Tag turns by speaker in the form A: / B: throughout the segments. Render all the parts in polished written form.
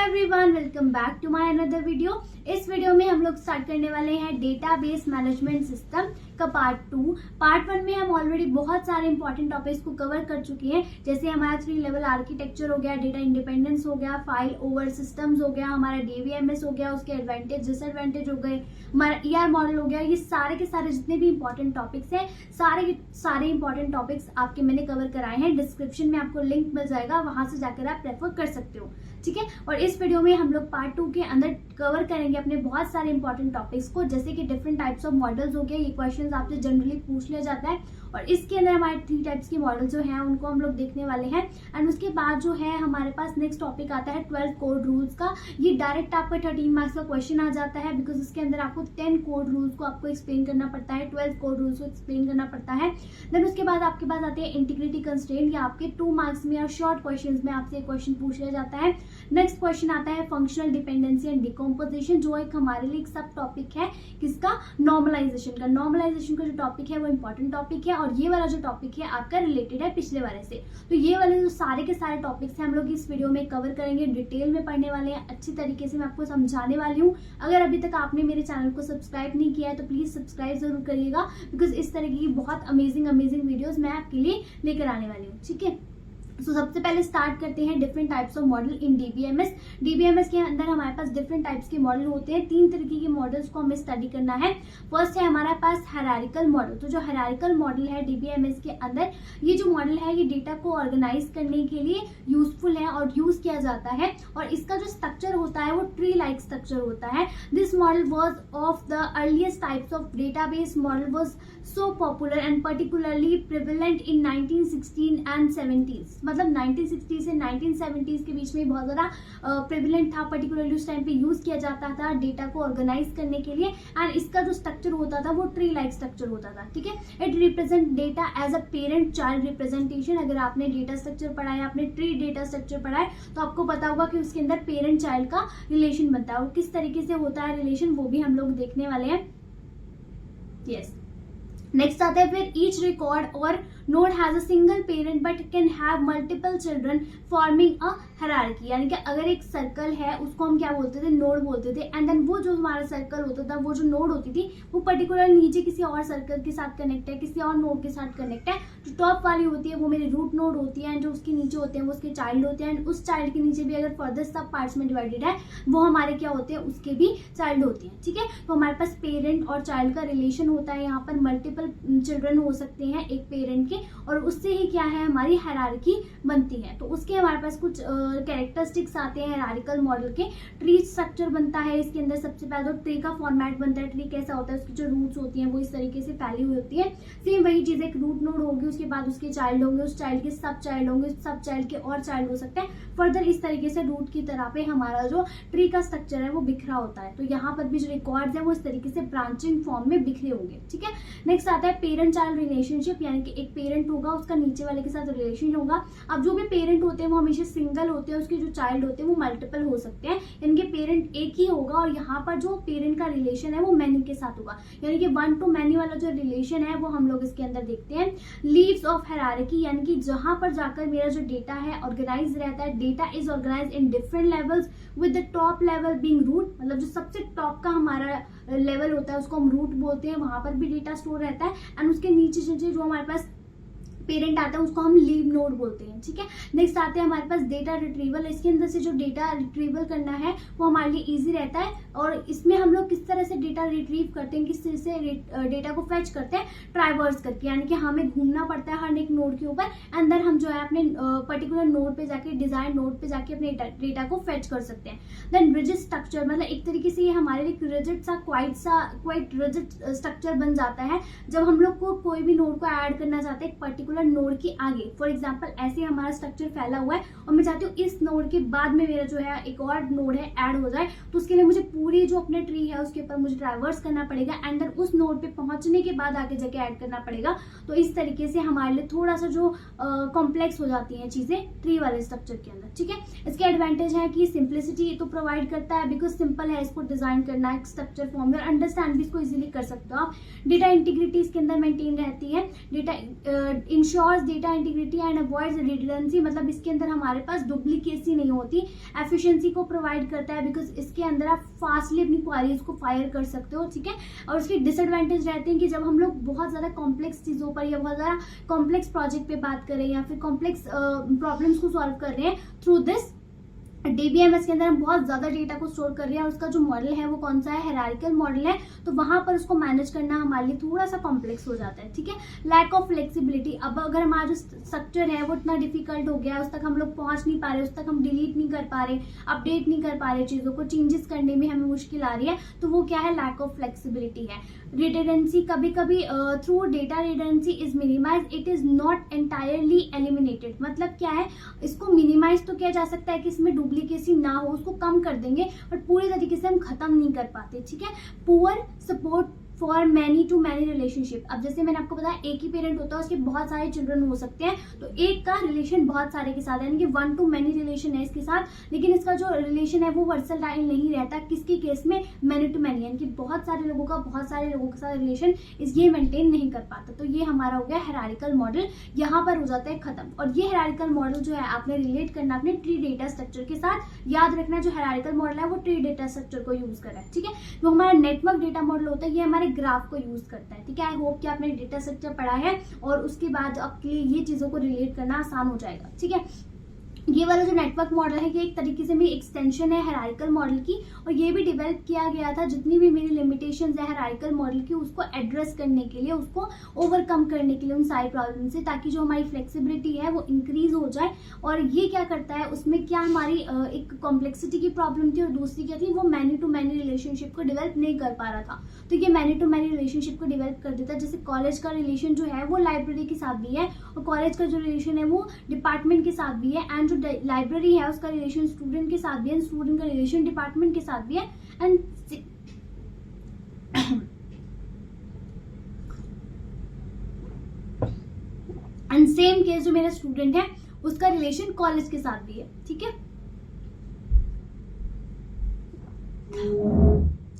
A: Everyone, welcome back to my another video. इस video में हम लोग स्टार्ट करने वाले हैं डेटाबेस मैनेजमेंट सिस्टम का पार्ट 2। पार्ट 1 में हम ऑलरेडी बहुत सारे इंपॉर्टेंट टॉपिक्स को कवर कर चुके हैं, जैसे हमारा 3 लेवल आर्किटेक्चर हो गया, डेटा इंडिपेंडेंस हो गया, फाइल ओवर सिस्टम्स हो गया, हमारा डीबीएमएस हो गया, उसके एडवांटेज डिसएडवांटेज हो गए, हमारा ईआर मॉडल हो गया। ये सारे के सारे जितने भी इंपॉर्टेंट टॉपिक्स हैं, सारे इंपॉर्टेंट टॉपिक्स आपके मैंने कवर कराए हैं। डिस्क्रिप्शन में आपको लिंक मिल जाएगा, वहां से जाकर आप रेफर कर सकते हो, ठीक है। और इस वीडियो में हम लोग पार्ट 2 के अंदर कवर करेंगे अपने बहुत सारे इंपॉर्टेंट टॉपिक्स को, जैसे कि डिफरेंट टाइप्स ऑफ मॉडल्स हो गए। ये क्वेश्चंस आपसे जनरली पूछ लिया जाता है और इसके अंदर हमारे 3 टाइप्स के मॉडल जो हैं उनको हम लोग देखने वाले हैं। एंड उसके बाद जो है हमारे पास नेक्स्ट टॉपिक आता है 12 कोड रूल्स का। ये डायरेक्ट आपका 13 मार्क्स का क्वेश्चन आ जाता है, बिकॉज इसके अंदर आपको 10 कोड रूल्स को आपको एक्सप्लेन करना पड़ता है, 12 कोड रूल्स को एक्सप्लेन करना पड़ता है। देन उसके बाद आपके पास आते हैं इंटीग्रिटी कंस्ट्रेंट, या आपके 2 मार्क्स में या शॉर्ट क्वेश्चन में आपसे क्वेश्चन पूछ लिया जाता है। नेक्स्ट क्वेश्चन आता है फंक्शनल डिपेंडेंसी एंड डिकम्पोजिशन, जो एक हमारे लिए एक सब टॉपिक है किसका, नॉर्मलाइजेशन का। नॉर्मलाइजेशन का जो टॉपिक है वो इंपॉर्टेंट टॉपिक है, और ये वाला जो टॉपिक है आपका रिलेटेड है पिछले वाले से। तो ये वाले जो सारे के सारे टॉपिक्स हैं हम लोग इस वीडियो में कवर करेंगे, डिटेल में पढ़ने वाले हैं, अच्छी तरीके से मैं आपको समझाने वाली हूँ। अगर अभी तक आपने मेरे चैनल को सब्सक्राइब नहीं किया है तो प्लीज सब्सक्राइब जरूर करिएगा, बिकॉज इस तरह की बहुत अमेजिंग वीडियोज मैं आपके लिए लेकर आने वाली हूँ, ठीक है। तो सबसे पहले स्टार्ट करते हैं different types of model in DBMS. DBMS के अंदर हमारे पास डिफरेंट टाइप्स के मॉडल होते हैं। 3 तरीके के मॉडल्स को हमें स्टडी करना है। फर्स्ट है हमारे पास हायरार्किकल मॉडल। तो जो हायरार्किकल मॉडल है डीबीएमएस के अंदर, ये जो मॉडल है ये डेटा को ऑर्गेनाइज करने के लिए यूजफुल है और यूज किया जाता है, और इसका जो स्ट्रक्चर होता है वो ट्री लाइक स्ट्रक्चर होता है। This model was of the earliest types of database model was so popular and particularly prevalent in 1916 and 70s। मतलब 1960 से 1970s के बीच में बहुत ज्यादा प्रिविलेंट था, पर्टिकुलरली उस टाइम पे यूज किया जाता था डेटा को ऑर्गेनाइज करने के लिए। एंड इसका जो स्ट्रक्चर होता था वो ट्री लाइक स्ट्रक्चर होता था, ठीक है। It represent data as a parent child representation. अगर आपने डेटा स्ट्रक्चर पढ़ा है, आपने ट्री डेटा स्ट्रक्चर पढ़ा है, तो आपको पता होगा कि उसके अंदर पेरेंट चाइल्ड का रिलेशन बनता है, और किस तरीके से होता है रिलेशन वो भी हम लोग देखने वाले हैं। यस, नेक्स्ट आता है फिर ईच रिकॉर्ड और node has a single parent but can have multiple children forming a hierarchy. यानी कि अगर एक सर्कल है उसको हम क्या बोलते थे, नोड बोलते थे। एंड देन वो जो हमारा सर्कल होता था, वो जो नोड होती थी, वो पर्टिकुलर नीचे किसी और सर्कल के साथ कनेक्ट है, किसी और नोड के साथ कनेक्ट है। जो टॉप वाली होती है वो मेरी रूट नोड होती है, एंड जो उसके नीचे होते हैं वो उसके चाइल्ड होते हैं। एंड उस चाइल्ड के नीचे भी अगर फर्दर सब पार्ट्स में डिवाइडेड है, वो हमारे क्या होते हैं, उसके भी चाइल्ड होते हैं, ठीक है। तो हमारे पास पेरेंट और चाइल्ड का रिलेशन होता है। यहाँ पर मल्टीपल चिल्ड्रन हो सकते हैं एक पेरेंट के, और उससे ही क्या है हमारी हायरार्की बनती है। तो उसके हमारे पास कुछ कैरेक्टरिस्टिक्स आते हैं हायरार्किकल मॉडल के। ट्री स्ट्रक्चर बनता है इसके अंदर। सबसे पहले तो ट्री का फॉर्मेट बनता है। ट्री कैसा होता है, उसकी जो रूट्स होती हैं वो इस तरीके से फैली हुई होती है। सेम वही चीज, एक रूट नोड होगी, उसके बाद उसके चाइल्ड होंगे, उस चाइल्ड के सब चाइल्ड होंगे, सब चाइल्ड के और चाइल्ड हो सकते हैं। फर्दर इस तरीके से रूट की तरह पे हमारा जो ट्री का स्ट्रक्चर है वो बिखरा होता है। तो यहाँ पर भी जो रिकॉर्ड्स है वो इस तरीके से ब्रांचिंग फॉर्म में बिखरे होंगे, ठीक है। नेक्स्ट आता है पेरेंट चाइल्ड रिलेशनशिप, यानी कि एक पेरेंट होगा, उसका नीचे वाले के साथ रिलेशन होगा। अब जो भी पेरेंट होते हैं वो हमेशा सिंगल होते हैं, उसके जो चाइल्ड होते हैं वो मल्टीपल हो सकते हैं। इनके पेरेंट एक ही होगा, और यहाँ पर जो पेरेंट का रिलेशन है वो मैनी के साथ होगा, यानी कि 1 to many वाला जो रिलेशन है वो हम लोग इसके अंदर देखते हैं। लीव्स ऑफ हायरार्की, यानी कि जहां पर जाकर मेरा जो डेटा है ऑर्गेनाइज रहता है। Data is organise in different levels with the top level being root. मतलब जो सबसे टॉप का हमारा लेवल होता है उसको हम रूट बोलते हैं, वहां पर भी डेटा स्टोर रहता है। एंड उसके नीचे जो हमारे पास पेरेंट आता है उसको हम लीव नोड बोलते हैं, ठीक है। नेक्स्ट आते हैं हमारे पास डेटा रिट्रीवल। इसके अंदर से जो डेटा रिट्रीवल करना है वो हमारे लिए इजी रहता है, और इसमें हम लोग किस तरह से डेटा रिट्रीव करते हैं, किस तरह से डेटा को फेच करते हैं, ट्राइवर्स करके। यानी कि हमें घूमना पड़ता है हर एक नोड के ऊपर, एंड देन हम जो है अपने पर्टिकुलर नोड पे जाके, डिजायर नोड पे जाके अपने डेटा को फेच कर सकते हैं। देन रिजिड स्ट्रक्चर, मतलब एक तरीके से ये हमारे लिए रिजिड सा क्वाइट रिजिड स्ट्रक्चर बन जाता है जब हम लोग को कोई भी नोड को ऐड करना चाहते हैं एक पर्टिकुलर नोड के आगे। फॉर एग्जांपल ऐसे हमारा स्ट्रक्चर फैला हुआ है, और मैं चाहती हूँ इस नोड के बाद में मेरा जो है एक और नोड है ऐड हो जाए, तो उसके लिए मुझे पूरी जो अपने ट्री है उसके ऊपर मुझे ट्रैवर्स करना पड़ेगा, एंड देन उस नोड पे पहुंचने के बाद आगे जाके ऐड करना पड़ेगा। तो इस तरीके से हमारे लिए थोड़ा सा जो कॉम्प्लेक्स हो जाती हैं चीजें ट्री वाले स्ट्रक्चर के अंदर, ठीक है। इसके एडवांटेज है कि सिंप्लिसिटी तो प्रोवाइड करता है, बिकॉज सिंपल है इसको डिजाइन करना, एक स्ट्रक्चर फॉर्म में अंडरस्टैंड भी इसको इजिली कर सकते हो आप। डेटा इंटीग्रिटी इसके अंदर मेंटेन रहती है। Data ensures data integrity and avoids redundancy, मतलब इसके अंदर हमारे पास डुप्लीकेसी नहीं होती, एफिशिएंसी को प्रोवाइड करता है बिकॉज इसके अंदर आप फास्टली अपनी क्वारीज को फायर कर सकते हो, ठीक है। और उसके डिसएडवांटेज रहते हैं कि जब हम लोग बहुत ज़्यादा कॉम्प्लेक्स चीज़ों पर या बहुत ज़्यादा कॉम्प्लेक्स प्रोजेक्ट पे बात करें या फिर कॉम्प्लेक्स प्रॉब्लम्स को सॉल्व कर रहे हैं थ्रू दिस DBMS के अंदर हम बहुत ज़्यादा डेटा को स्टोर कर रहे हैं और उसका जो मॉडल है वो कौन सा है, हायरार्किकल मॉडल है, तो वहाँ पर उसको मैनेज करना हमारे लिए थोड़ा सा कॉम्प्लेक्स हो जाता है, ठीक है। लैक ऑफ फ्लेक्सिबिलिटी, अब अगर हमारा जो स्ट्रक्चर है वो इतना डिफिकल्ट हो गया है, उस तक हम लोग पहुँच नहीं पा रहे, उस तक हम डिलीट नहीं कर पा रहे, अपडेट नहीं कर पा रहे, चीज़ों को चेंजेस करने में हमें मुश्किल आ रही है, तो वो क्या है, लैक ऑफ फ्लेक्सिबिलिटी है। रिडंडेंसी, कभी कभी through data redundancy is minimise, it is not entirely eliminated, मतलब क्या है, इसको मिनिमाइज तो किया जा सकता है कि इसमें डुप्लीकेसी ना हो, उसको कम कर देंगे, बट पूरी तरीके से हम खत्म नहीं कर पाते, ठीक है। Poor support for many to many relationship, अब जैसे मैंने आपको बताया एक ही पेरेंट होता है, उसके बहुत सारे चिल्ड्रन हो सकते हैं, तो एक का रिलेशन बहुत सारे के साथ है, यानी कि 1 to many रिलेशन है इसके साथ, लेकिन इसका जो रिलेशन है वो वर्सटाइल नहीं रहता, किसके केस में, मैनी टू मैनी, यानी कि बहुत सारे लोगों का बहुत सारे लोगों के साथ रिलेशन ये मेंटेन नहीं कर पाता, तो ये हमारा हो गया हायरार्किकल मॉडल, यहाँ पर हो जाता है खत्म। और ये हायरार्किकल मॉडल जो है आपने रिलेट करना अपने ट्री डेटा स्ट्रक्चर के साथ, याद रखना जो हायरार्किकल मॉडल है वो ट्री डेटा स्ट्रक्चर को यूज कर रहा है, ठीक है। जो हमारा नेटवर्क डेटा मॉडल होता है ये हमारे ग्राफ को यूज करता है, ठीक है। आई होप कि आपने डेटा स्ट्रक्चर पढ़ा है और उसके बाद आपके लिए ये चीजों को रिलेट करना आसान हो जाएगा, ठीक है। ये वाला जो नेटवर्क मॉडल है ये एक तरीके से मेरी एक्सटेंशन है हायरार्किकल मॉडल की, और ये भी डेवलप किया गया था जितनी भी मेरी लिमिटेशंस है हायरार्किकल मॉडल की उसको एड्रेस करने के लिए, उसको ओवरकम करने के लिए उन सारी प्रॉब्लम से, ताकि जो हमारी फ्लेक्सिबिलिटी है वो इंक्रीज हो जाए। और ये क्या करता है, उसमें क्या हमारी एक कॉम्प्लेक्सिटी की प्रॉब्लम थी और दूसरी क्या थी, वो मैनी टू मैनी रिलेशनशिप को डेवलप नहीं कर पा रहा था, तो ये मैनी टू मैनी रिलेशनशिप को डेवलप कर देता है। जैसे कॉलेज का रिलेशन जो है वो लाइब्रेरी के साथ भी है, और कॉलेज का जो रिलेशन है वो डिपार्टमेंट के साथ भी है, एंड जो लाइब्रेरी है उसका रिलेशन स्टूडेंट के साथ भी है, स्टूडेंट का रिलेशन डिपार्टमेंट के साथ भी है, एंड सेम केस जो मेरा स्टूडेंट है उसका रिलेशन कॉलेज के साथ भी है, ठीक है।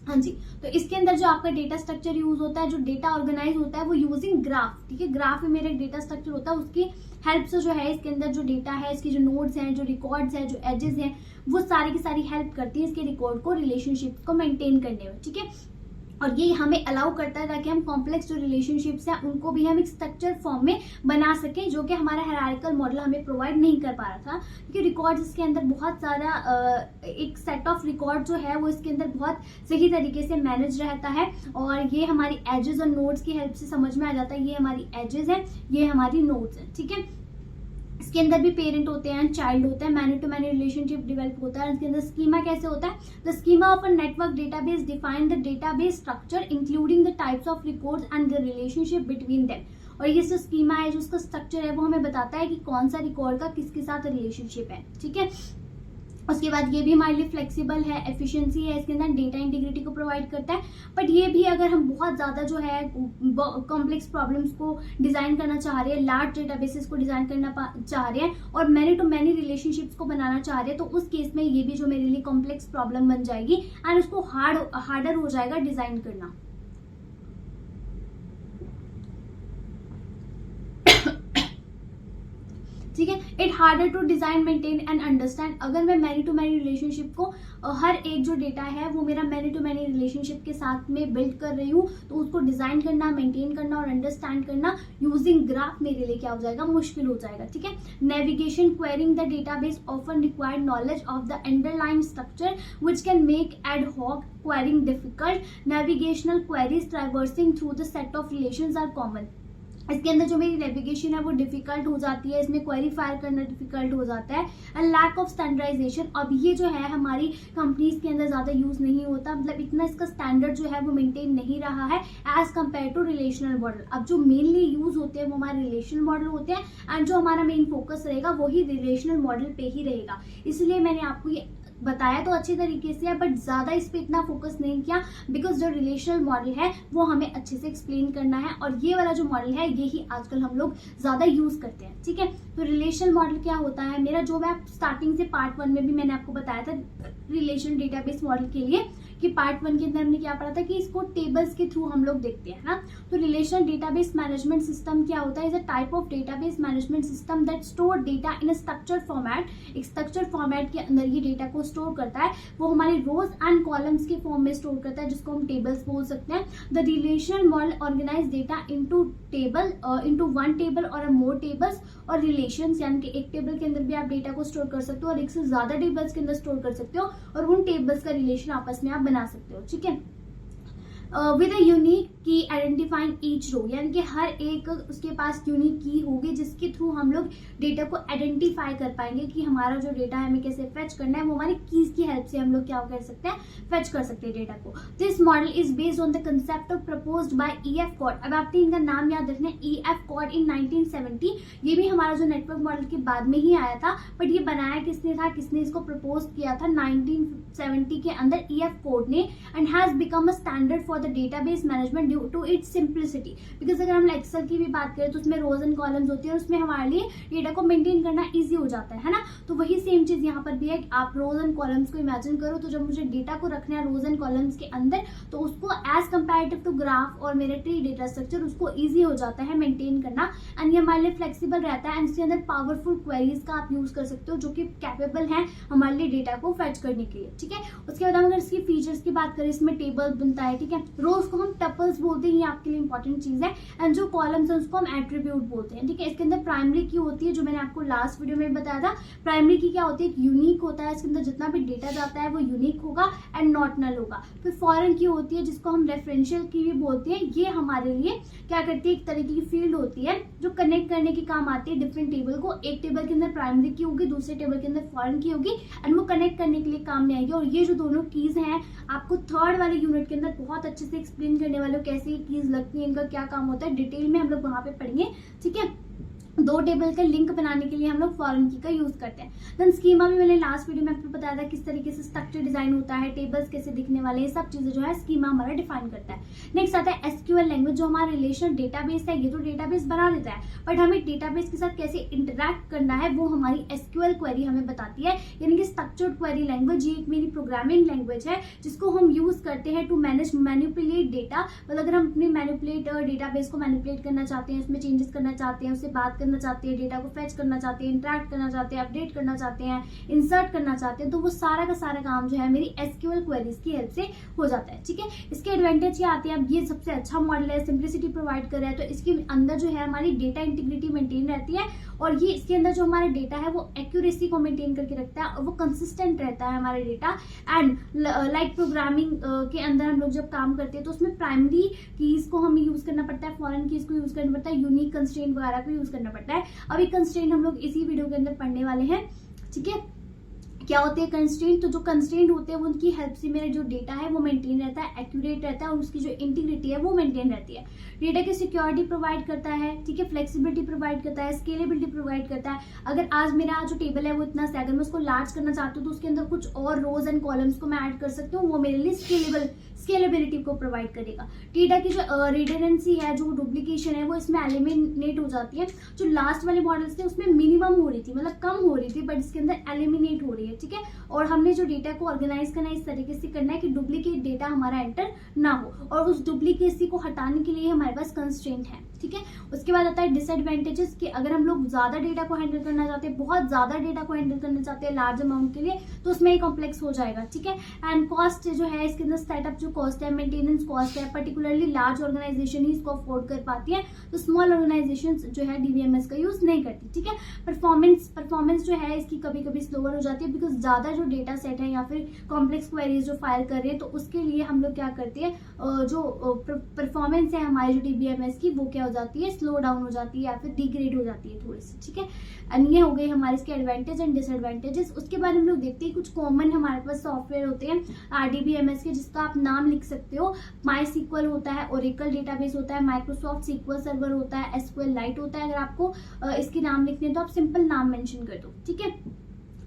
A: हाँ जी, तो इसके अंदर जो आपका डेटा स्ट्रक्चर यूज होता है, जो डेटा ऑर्गेनाइज होता है वो यूजिंग ग्राफ, ठीक है। ग्राफ में मेरा एक डेटा स्ट्रक्चर होता है, उसकी हेल्प से जो है इसके अंदर जो डेटा है, इसकी जो नोड्स हैं, जो रिकॉर्ड्स हैं, जो एजेस हैं, वो सारी की सारी हेल्प करती है इसके रिकॉर्ड को, रिलेशनशिप को मेंटेन करने में, ठीक है। और ये हमें अलाउ करता है ताकि हम कॉम्प्लेक्स जो रिलेशनशिप्स हैं उनको भी हम एक स्ट्रक्चर फॉर्म में बना सकें, जो कि हमारा हायरार्किकल मॉडल हमें प्रोवाइड नहीं कर पा रहा था, क्योंकि रिकॉर्ड्स इसके अंदर बहुत सारा एक सेट ऑफ रिकॉर्ड जो है वो इसके अंदर बहुत सही तरीके से मैनेज रहता है, और ये हमारी एजेस और नोड्स की हेल्प से समझ में आ जाता है, ये हमारी एजेस है, ये हमारी नोड्स है, ठीक है। इसके अंदर भी पेरेंट होते हैं, चाइल्ड होता है, many to many relationship develop होता है। इसके अंदर स्कीमा कैसे होता है, the schema of a network database define the database structure including the types of records and the relationship between them. और ये जो स्कीमा है, जो उसका स्ट्रक्चर है, वो हमें बताता है कि कौन सा रिकॉर्ड का किसके साथ रिलेशनशिप है, ठीक है। उसके बाद ये भी हमारे लिए फ्लेक्सिबल है, एफिशिएंसी है, इसके अंदर डेटा इंटीग्रिटी को प्रोवाइड करता है। बट ये भी अगर हम बहुत ज़्यादा जो है कॉम्प्लेक्स प्रॉब्लम्स को डिज़ाइन करना चाह रहे हैं, लार्ज डेटाबेसेस को डिज़ाइन करना चाह रहे हैं और मैनी टू मैनी रिलेशनशिप्स को बनाना चाह रहे हैं, तो उस केस में ये भी जो मेरे लिए कॉम्प्लेक्स प्रॉब्लम बन जाएगी एंड उसको हार्डर हो जाएगा डिज़ाइन करना। ठीक है, it harder to design, maintain and understand. अगर मैं मैनी टू मैनी रिलेशनशिप को हर एक जो डेटा है वो मेरा मैनी टू मैनी रिलेशनशिप के साथ में बिल्ड कर रही हूँ, तो उसको डिजाइन करना, मेंटेन करना और अंडरस्टैंड करना यूजिंग ग्राफ मेरे लिए क्या हो जाएगा, मुश्किल हो जाएगा, ठीक है। Navigation, querying the database often required knowledge of the underline structure which can make ad hoc querying difficult. Navigational queries traversing through the set of relations are common. इसके अंदर जो मेरी नेविगेशन है वो डिफिकल्ट हो जाती है, इसमें क्वेरी फायर करना डिफिकल्ट हो जाता है। एंड लैक ऑफ स्टैंडर्डाइजेशन, अब ये जो है हमारी कंपनीज के अंदर ज़्यादा यूज़ नहीं होता, मतलब इतना इसका स्टैंडर्ड जो है वो मेंटेन नहीं रहा है as compared to relational model. अब जो मेनली यूज़ होते हैं वो हमारे रिलेशनल मॉडल होते हैं एंड जो हमारा मेन फोकस रहेगा वही रिलेशनल मॉडल पे ही रहेगा। इसलिए मैंने आपको ये बताया तो अच्छे तरीके से है, बट ज़्यादा इस पे इतना फोकस नहीं किया, बिकॉज जो रिलेशनल मॉडल है वो हमें अच्छे से एक्सप्लेन करना है और ये वाला जो मॉडल है ये ही आजकल हम लोग ज़्यादा यूज़ करते हैं, ठीक है। तो रिलेशनल मॉडल क्या होता है मेरा, जो मैं स्टार्टिंग से पार्ट 1 में भी मैंने आपको बताया था रिलेशन डेटाबेस मॉडल के लिए कि पार्ट 1 के अंदर हमने क्या पढ़ा था कि इसको टेबल्स के थ्रू हम लोग देखते हैं ना। तो रिलेशनल डेटाबेस मैनेजमेंट सिस्टम क्या होता है, is a type of database management system that store data in a structured format. एक स्ट्रक्चर्ड फॉर्मेट के अंदर ये डेटा को स्टोर करता है, वो हमारे रोज एंड कॉलम्स के फॉर्म में स्टोर करता है, जिसको हम टेबल्स बोल सकते हैं। The relational model organize data into table, into one table और मोर टेबल्स। और रिलेशंस यानी कि एक टेबल के अंदर भी आप डेटा को स्टोर कर सकते हो और एक से ज्यादा टेबल्स के अंदर स्टोर कर सकते हो, और उन टेबल्स का रिलेशन आपस में आप बना सकते हो, ठीक है। विद अ यूनिक की आइडेंटिफाइंग ईच रो, यानी कि हर एक उसके पास यूनिक की होगी जिसके थ्रू हम लोग डेटा को आइडेंटिफाई कर पाएंगे कि हमारा जो डेटा है हमें कैसे फेच करना है, वो हमारी कीज की हेल्प से हम लोग क्या कर सकते हैं, फेच कर सकते हैं डेटा को। This model is based on the concept of proposed by EF Codd. अब आपने इनका नाम याद रखना है, EF कॉड इन 1970। ये भी हमारा जो नेटवर्क मॉडल के बाद में ही आया था, बट ये बनाया किसने था, किसने इसको प्रपोज किया था 1970 के अंदर EF कोड ने, and has become a standard for the database management due to its simplicity. Because अगर हम एक्सेल की भी बात करें तो उसमें रोज एंड कॉलम्स होती है और उसमें हमारे लिए डेटा को मेंटेन करना इजी हो जाता है ना। तो वही सेम चीज यहाँ पर भी है, आप रोज एंड कॉलम्स को इमेजिन करो, तो जब मुझे डेटा को रखना है रोज एंड कॉलम्स के अंदर, तो उसको एज कंपेरेटिव टू ग्राफ और मेरे ट्री डेटा स्ट्रक्चर उसको ईजी हो जाता है मेंटेन करना, एंड ये हमारे लिए फ्लेक्सिबल रहता है, एंड इसके अंदर पावरफुल क्वेरीज का आप यूज कर सकते हो जो कि कैपेबल है हमारे लिए डेटा को फेच करने के लिए, ठीक है। उसके बाद हम अगर इसकी फीचर्स की बात करें, इसमें टेबल बनता है, ठीक है। रोज को हम टपल्स बोलते हैं, ये आपके लिए इंपॉर्टेंट चीज है, एंड जो कॉलम्स है उसको हम एट्रीब्यूट बोलते हैं, ठीक है। इसके अंदर प्राइमरी की होती है, जो मैंने आपको लास्ट वीडियो में बताया था। प्राइमरी की क्या होती है, एक यूनिक होता है, इसके अंदर जितना भी डेटा जाता है वो यूनिक होगा एंड नॉट नल होगा। फिर फॉरेन की होती है, जिसको हम रेफरेंशियल की भी बोलते हैं। ये हमारे लिए क्या करती है, एक तरीके की फील्ड होती है जो कनेक्ट करने के काम आती है डिफरेंट टेबल को। एक टेबल के अंदर प्राइमरी की होगी, दूसरे टेबल के अंदर फॉरेन की होगी, एंड वो कनेक्ट करने के लिए काम में आएगी। और ये जो दोनों कीज हैं आपको थर्ड वाले यूनिट के अंदर बहुत अच्छे से एक्सप्लेन करने वाले हो, कैसे ये कीज लगती है, इनका क्या काम होता है, डिटेल में हम लोग वहां पे पढ़ेंगे, ठीक है। दो टेबल का लिंक बनाने के लिए हम लोग फॉरेन की का यूज करते हैं। देन स्कीमा भी मैंने लास्ट वीडियो में आपको बताया था किस तरीके से स्ट्रक्चर डिजाइन होता है, टेबल्स कैसे दिखने वाले, ये सब चीजें जो है स्कीमा हमारा डिफाइन करता है। नेक्स्ट आता है SQL लैंग्वेज, जो हमारा रिलेशनल डेटाबेस है। ये तो डेटाबेस बना देता है, बट हमें डेटाबेस के साथ कैसे इंटरेक्ट करना है वो हमारी SQL क्वेरी हमें बताती है, यानी कि स्ट्रक्चर्ड क्वेरी लैंग्वेज। ये एक मेरी प्रोग्रामिंग लैंग्वेज है जिसको हम यूज करते हैं टू मैनेज मैनिपुलेट डेटा। मतलब अगर हम अपने मैनिपुलेट डेटाबेस को मैनिपुलेट करना चाहते हैं, उसमें चेंजेस करना चाहते हैं, उससे बात करना चाहते हैं, डेटा को फेच करना चाहते हैं, इंटरेक्ट करना चाहते हैं, अपडेट करना चाहते हैं, इंसर्ट करना चाहते हैं, तो वो सारा का सारा काम जो है मेरी SQL क्वेरीज की हेल्प से हो जाता है, ठीक है। इसके एडवांटेज क्या आते हैं, अब ये सबसे अच्छा मॉडल है, सिंप्लिसिटी प्रोवाइड कर रहा है, तो इसके अंदर जो है हमारी डेटा इंटीग्रिटी मेंटेन रहती है, और ये इसके अंदर जो हमारा डेटा है वो एक्यूरेसी को मेंटेन करके रखता है, और वो कंसिस्टेंट रहता है हमारा डेटा। एंड लाइक प्रोग्रामिंग के अंदर हम लोग जब काम करते हैं तो उसमें प्राइमरी कीज को हमें यूज करना पड़ता है, फॉरेन कीज को यूज करना पड़ता है, यूनिक कंस्ट्रेंट वगैरह को यूज करना पड़ता है। अभी कंस्ट्रेंट हम लोग इसी वीडियो के अंदर पढ़ने वाले हैं, ठीक है। क्या होते हैं कंस्ट्रेंट, तो जो कंस्ट्रेंट होते हैं उनकी हेल्प से मेरा जो डेटा है वो मेंटेन रहता है, एक्यूरेट रहता है, और उसकी जो इंटीग्रिटी है वो मेंटेन रहती है। डेटा की सिक्योरिटी प्रोवाइड करता है, ठीक है, फ्लेक्सिबिलिटी प्रोवाइड करता है, स्केलेबिलिटी प्रोवाइड करता है। अगर आज मेरा जो टेबल है वो इतना सा, अगर मैं उसको लार्ज करना चाहती हूँ तो उसके अंदर कुछ और रोज एंड कॉलम्स को मैं ऐड कर सकती हूँ, वो मेरे लिए स्केलेबिलिटी को प्रोवाइड करेगा। डेटा की जो रिडंडेंसी है, जो डुप्लीकेशन है, वो इसमें एलिमिनेट हो जाती है। जो लास्ट वाले मॉडल्स थे उसमें मिनिमम हो रही थी, मतलब कम हो रही थी, बट इसके अंदर एलिमिनेट हो रही है, ठीक है। और हमने जो डेटा को ऑर्गेनाइज करना है इस तरीके से करना है कि डुप्लीकेट डेटा हमारा एंटर ना हो, और उस डुप्लीकेसी को हटाने के लिए हमारे पास कंस्ट्रेंट है, ठीक है। उसके बाद आता है डिसएडवांटेजेस, कि अगर हम लोग ज्यादा डेटा को हैंडल करना चाहते हैं, बहुत ज्यादा डेटा को हैंडल करना चाहते हैं लार्ज अमाउंट के लिए, तो उसमें कॉम्प्लेक्स हो जाएगा, ठीक है। एंड कॉस्ट जो है इसके अंदर सेटअप जो कॉस्ट है, मेंटेनेंस कॉस्ट है, पर्टिकुलरली लार्ज ऑर्गेनाइजेशन ही इसको अफोर्ड कर पाती है, तो स्मॉल ऑर्गेनाइजेशन जो है DBMS का यूज नहीं करती, ठीक है। परफॉर्मेंस जो है इसकी कभी कभी स्लोअर हो जाती है, बिकॉज ज्यादा जो डेटा सेट है या फिर कॉम्प्लेक्स क्वेरीज जो फाइल कर रहे हैं, तो उसके लिए हम लोग क्या करते हैं, जो परफॉर्मेंस है हमारी जो DBMS की वो क्या हो जाती है, स्लो डाउन हो जाती है या फिर डिग्रेड हो जाती है थोड़ी सी, ठीक है। एंड ये हो गए हमारे इसके एडवांटेज एंड डिसएडवांटेजेस। उसके बाद हम लोग देखते हैं कुछ कॉमन हमारे पास सॉफ्टवेयर होते हैं RDBMS के, जिसका आप नाम लिख सकते हो। MySQL होता है, ओरेकल डेटाबेस होता है, माइक्रोसॉफ्ट SQL सर्वर होता है, SQLite होता है। अगर आपको इसके नाम लिखने हैं तो आप सिंपल नाम मेंशन कर दो, ठीक है।